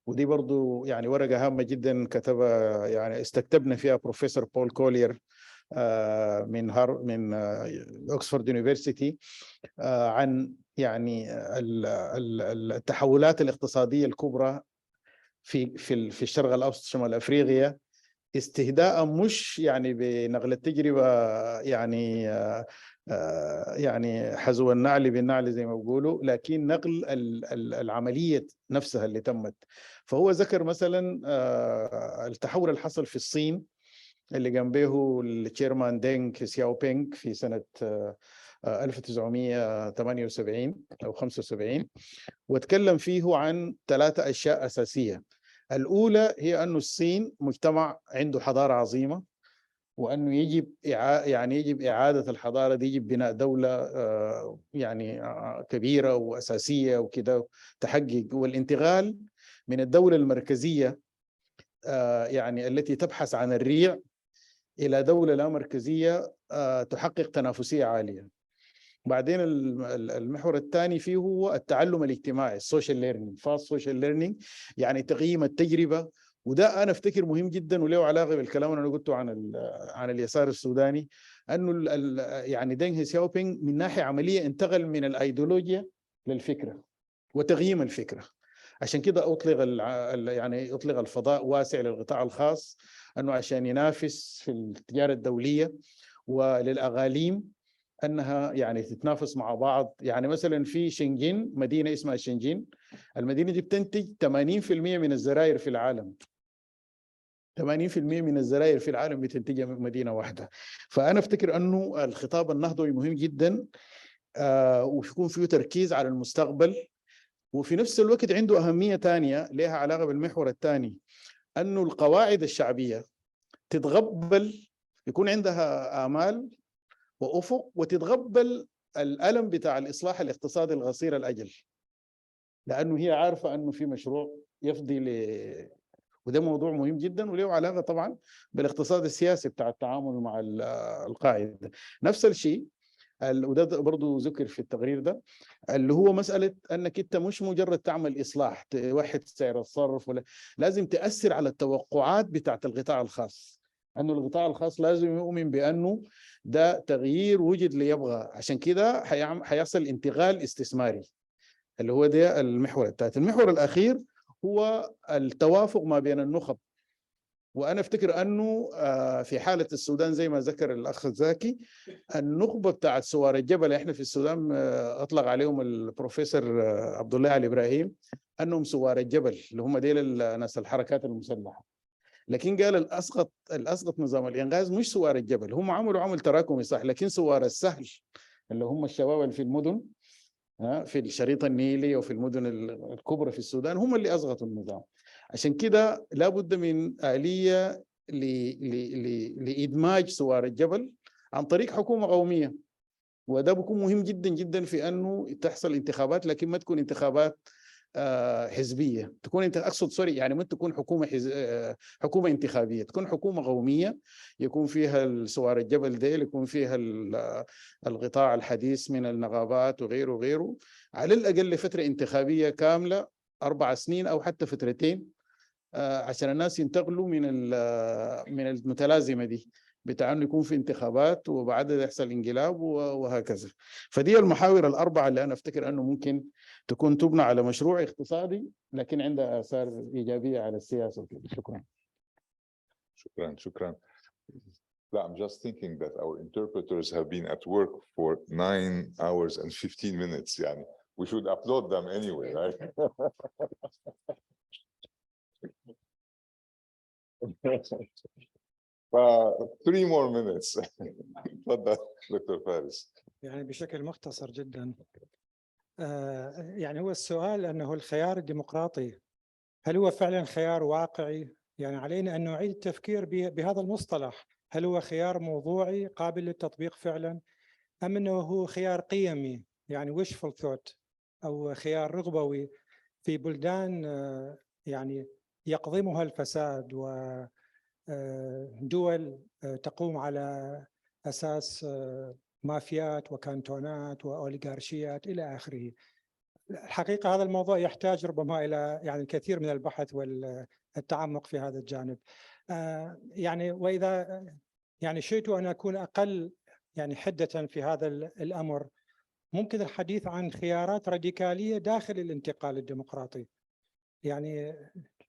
ودي برضو يعني ورقة هامة جدا كتبها يعني استكتبنا فيها بروفيسور بول كولير من أكسفورد يونيفرسيتي عن يعني التحولات الاقتصادية الكبرى في الشرق الأوسط شمال أفريقيا، استهداء مش يعني بنقل التجربة يعني حذو النعل بالنعل زي ما بيقولوا، لكن نقل العملية نفسها اللي تمت. فهو ذكر مثلا التحول اللي حصل في الصين اللي قام به التشيرمان دينغ سياو بينغ في سنة 1978 أو 75، وتكلم فيه عن 3 أشياء أساسية. الأولى هي أن الصين مجتمع عنده حضارة عظيمة، وأنه يجب إعادة الحضارة دي، يجب بناء دولة يعني كبيرة وأساسية وكده تحقق، والانتقال من الدولة المركزية يعني التي تبحث عن الريع إلى دولة لا مركزية تحقق تنافسية عالية. بعدين المحور الثاني فيه هو التعلم الاجتماعي، السوشيال ليرنينج، فاست سوشيال ليرنينج، يعني تقييم التجربة. وده أنا أفتكر مهم جدا وله علاقة بالكلام اللي أنا قلته عن اليسار السوداني، أنه يعني دينغ سياوبينغ من ناحية عملية انتقل من الأيديولوجيا للفكرة وتقييم الفكرة. عشان كده أطلق الفضاء واسع للقطاع الخاص، أنه عشان ينافس في التجارة الدولية، وللأغاليم أنها يعني تتنافس مع بعض. يعني مثلا في شنجين، مدينة اسمها شنجين، المدينة دي بتنتج 80% من الزراير في العالم. 80% من الزراير في العالم بتنتجها من مدينة واحدة. فأنا أفتكر أنه الخطاب النهضوي مهم جدا، ويكون فيه تركيز على المستقبل، وفي نفس الوقت عنده أهمية تانية لها علاقة بالمحور الثاني، أنه القواعد الشعبية تتقبل، يكون عندها آمال وأفق، وتتقبل الألم بتاع الإصلاح الاقتصادي القصير الأجل، لأنه هي عارفة أنه في مشروع يفضي وده موضوع مهم جدا وله علاقة طبعا بالاقتصاد السياسي بتاع التعامل مع القاعدة. نفس الشيء وده برضو ذكر في التقرير ده، اللي هو مسألة أنك أنت مش مجرد تعمل إصلاح توحد سعر الصرف، ولا لازم تأثر على التوقعات بتاعت القطاع الخاص، أنه القطاع الخاص لازم يؤمن بأنه ده تغيير وجد ليبغى، عشان كده حيصل انتقال استثماري، اللي هو ده المحور الثالث. المحور الأخير هو التوافق ما بين النخب، وأنا أفتكر أنه في حالة السودان زي ما ذكر الأخ زاكي، النخبة بتاعت سوار الجبل، إحنا في السودان أطلق عليهم البروفيسور عبد الله علي إبراهيم أنهم سوار الجبل، اللي هم ديل ناس الحركات المسلحة. لكن قال الأسقط نظام الإنقاذ مش سوار الجبل، هم عملوا عمل تراكمي صح، لكن سوار السهل اللي هم الشباب اللي في المدن في الشريط النيلي وفي المدن الكبرى في السودان هم اللي أسقطوا النظام. عشان كده لابد من آلية لإدماج سوار الجبل عن طريق حكومة قومية، وده بيكون مهم جدا جدا في أنه تحصل انتخابات، لكن ما تكون انتخابات حزبية، تكون أقصد سوري يعني ما تكون حكومة انتخابية، تكون حكومة قومية يكون فيها سوار الجبل ديل، يكون فيها القطاع الحديث من النقابات وغيره وغيره، على الأقل فترة انتخابية كاملة 4 سنين أو حتى فترتين، عشان الناس ينتقلوا من المتلازمة دي بتاع انه يكون في انتخابات وبعدها يحصل انقلاب وهكذا. فدي المحاور الأربعة اللي أنا أفتكر أنه ممكن تكون تبنى على مشروع اقتصادي لكن عندها آثار إيجابية على السياسة. شكرا. شكرا. I'm just thinking that our interpreters have been at work for 9 hours and 15 minutes. يعني we should applaud them anyway, right? 3 more minutes. تفضل دكتور فارس. يعني بشكل مختصر جدا، يعني هو السؤال أنه الخيار الديمقراطي هل هو فعلا خيار واقعي؟ يعني علينا أن نعيد التفكير بهذا المصطلح، هل هو خيار موضوعي قابل للتطبيق فعلا، أم أنه هو خيار قيمي يعني wishful thought، أو خيار رغبوي في بلدان يعني يقضمها الفساد ودول تقوم على أساس مافيات وكانتونات وأوليغارشيات إلى آخره. الحقيقة هذا الموضوع يحتاج ربما إلى يعني الكثير من البحث والتعمق في هذا الجانب. يعني وإذا يعني شئت أن أكون أقل يعني حدة في هذا الأمر، ممكن الحديث عن خيارات راديكالية داخل الانتقال الديمقراطي. يعني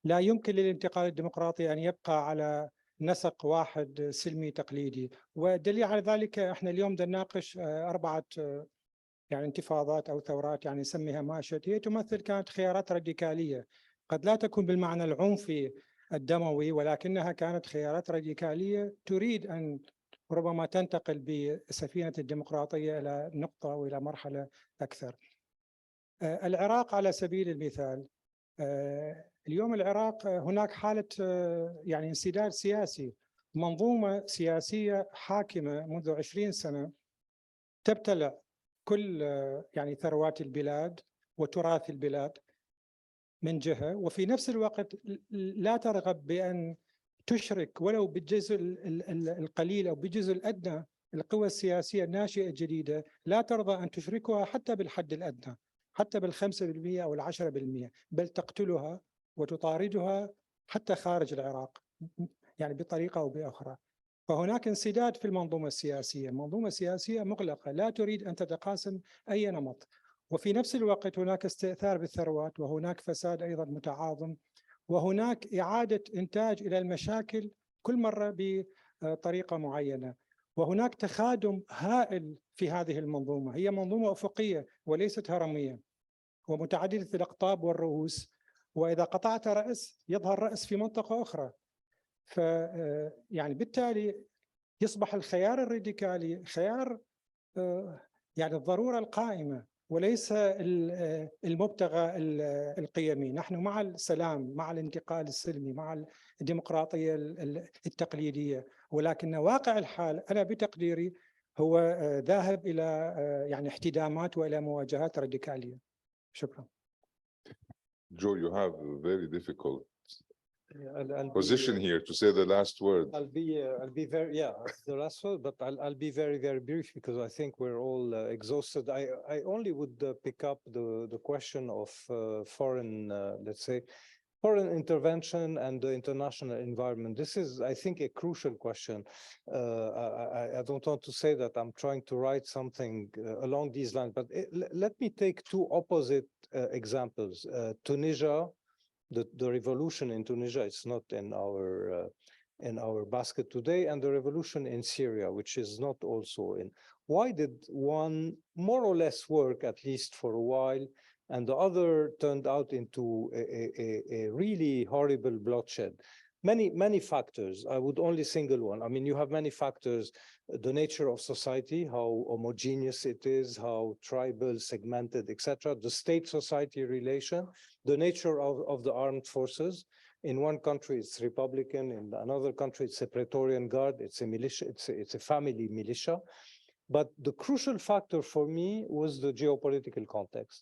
لا يمكن للانتقال الديمقراطي أن يبقى على نسق واحد سلمي تقليدي، والدليل على ذلك احنا اليوم نناقش 4 يعني انتفاضات أو ثورات يعني نسميها ماشت، هي تمثل كانت خيارات راديكالية، قد لا تكون بالمعنى العنفي الدموي، ولكنها كانت خيارات راديكالية تريد أن ربما تنتقل بسفينة الديمقراطية إلى نقطة أو إلى مرحلة أكثر. العراق على سبيل المثال، اليوم العراق هناك حالة يعني انسداد سياسي، منظومة سياسية حاكمة منذ 20 سنة تبتلع كل يعني ثروات البلاد وتراث البلاد من جهة، وفي نفس الوقت لا ترغب بأن تشرك ولو بالجزء القليل أو بالجزء الأدنى القوى السياسية الناشئة الجديدة، لا ترضى أن تشركها حتى بالحد الأدنى، حتى بال5% أو 10%، بل تقتلها وتطاردها حتى خارج العراق يعني بطريقة أو بأخرى. فهناك انسداد في المنظومة السياسية، منظومة سياسية مغلقة لا تريد أن تتقاسم أي نمط، وفي نفس الوقت هناك استئثار بالثروات، وهناك فساد أيضا متعاظم، وهناك إعادة إنتاج إلى المشاكل كل مرة بطريقة معينة، وهناك تخادم هائل في هذه المنظومة. هي منظومة أفقية وليست هرمية ومتعددة الأقطاب والرؤوس، وإذا قطعت رأس يظهر رأس في منطقة أخرى. يعني بالتالي يصبح الخيار الراديكالي خيار يعني الضرورة القائمة وليس المبتغى القيمي. نحن مع السلام، مع الانتقال السلمي، مع الديمقراطية التقليدية، ولكن واقع الحال أنا بتقديري هو ذاهب إلى يعني احتدامات وإلى مواجهات راديكالية. شكرا. Joe, you have a very difficult position here to say the last word. I'll be very, the last word, but I'll be very, very brief because I think we're all exhausted. I only would pick up the question of foreign, let's say, foreign intervention and the international environment. This is, I think, a crucial question. I don't want to say that I'm trying to write something along these lines, but let me take two opposite examples. Tunisia, the revolution in Tunisia, it's not in our basket today, and the revolution in Syria, which is not also in. Why did one more or less work, at least for a while, and the other turned out into a really horrible bloodshed? Many factors. I would only single one. I mean, you have many factors: the nature of society, how homogeneous it is, how tribal, segmented, etc. The state-society relation, the nature of the armed forces. In one country, it's Republican. In another country, it's a Praetorian Guard. It's a militia. It's a family militia. But the crucial factor for me was the geopolitical context.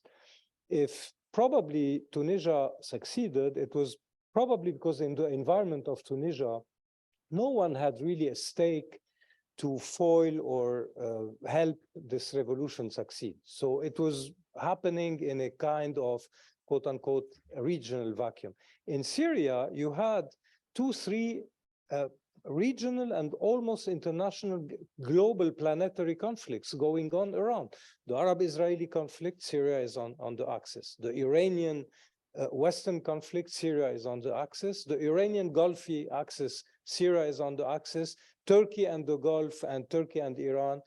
If probably Tunisia succeeded, it was probably because in the environment of Tunisia, no one had really a stake to foil or help this revolution succeed. So it was happening in a kind of quote unquote regional vacuum. In Syria, you had 2-3 regional and almost international global planetary conflicts going on around. The Arab-Israeli conflict, Syria is on the axis. The Iranian Western conflict, Syria is on the axis. The Iranian Gulfi axis, Syria is on the axis. Turkey and the Gulf and Turkey and Iran,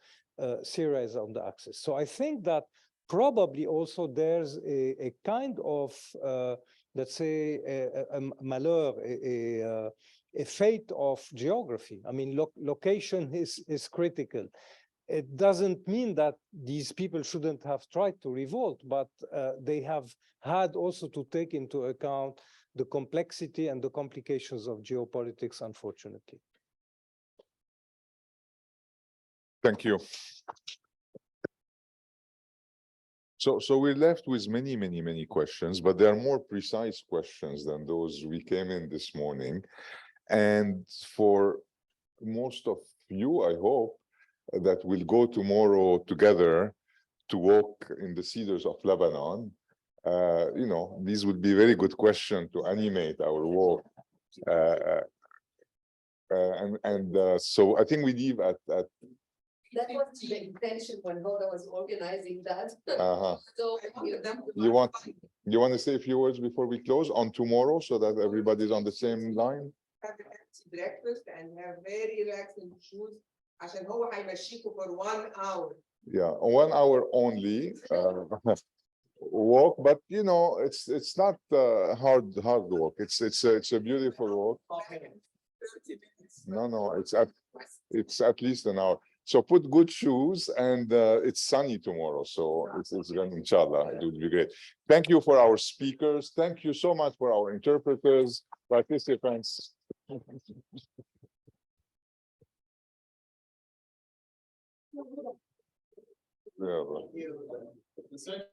Syria is on the axis. So I think that probably also there's a kind of, let's say, a malheur, a fate of geography. I mean, location is critical. It doesn't mean that these people shouldn't have tried to revolt, but they have had also to take into account the complexity and the complications of geopolitics, unfortunately. Thank you. So we're left with many questions, but there are more precise questions than those we came in this morning. And for most of you, I hope, that we'll go tomorrow together to walk in the cedars of Lebanon. You know, these would be very good questions to animate our walk. So I think we leave at that was the intention when Hoda was organizing that. So you want to say a few words before we close on tomorrow so that everybody's on the same line? Have breakfast and have very relaxing shoes. عشان هو هيمشيكوا for 1 hour. Yeah, 1 hour only walk, but you know, it's not hard walk. It's a beautiful walk. No, it's at least an hour. So put good shoes, and it's sunny tomorrow, so it's going, inshallah, it would be great. Thank you for our speakers. Thank you so much for our interpreters, participants. Yeah,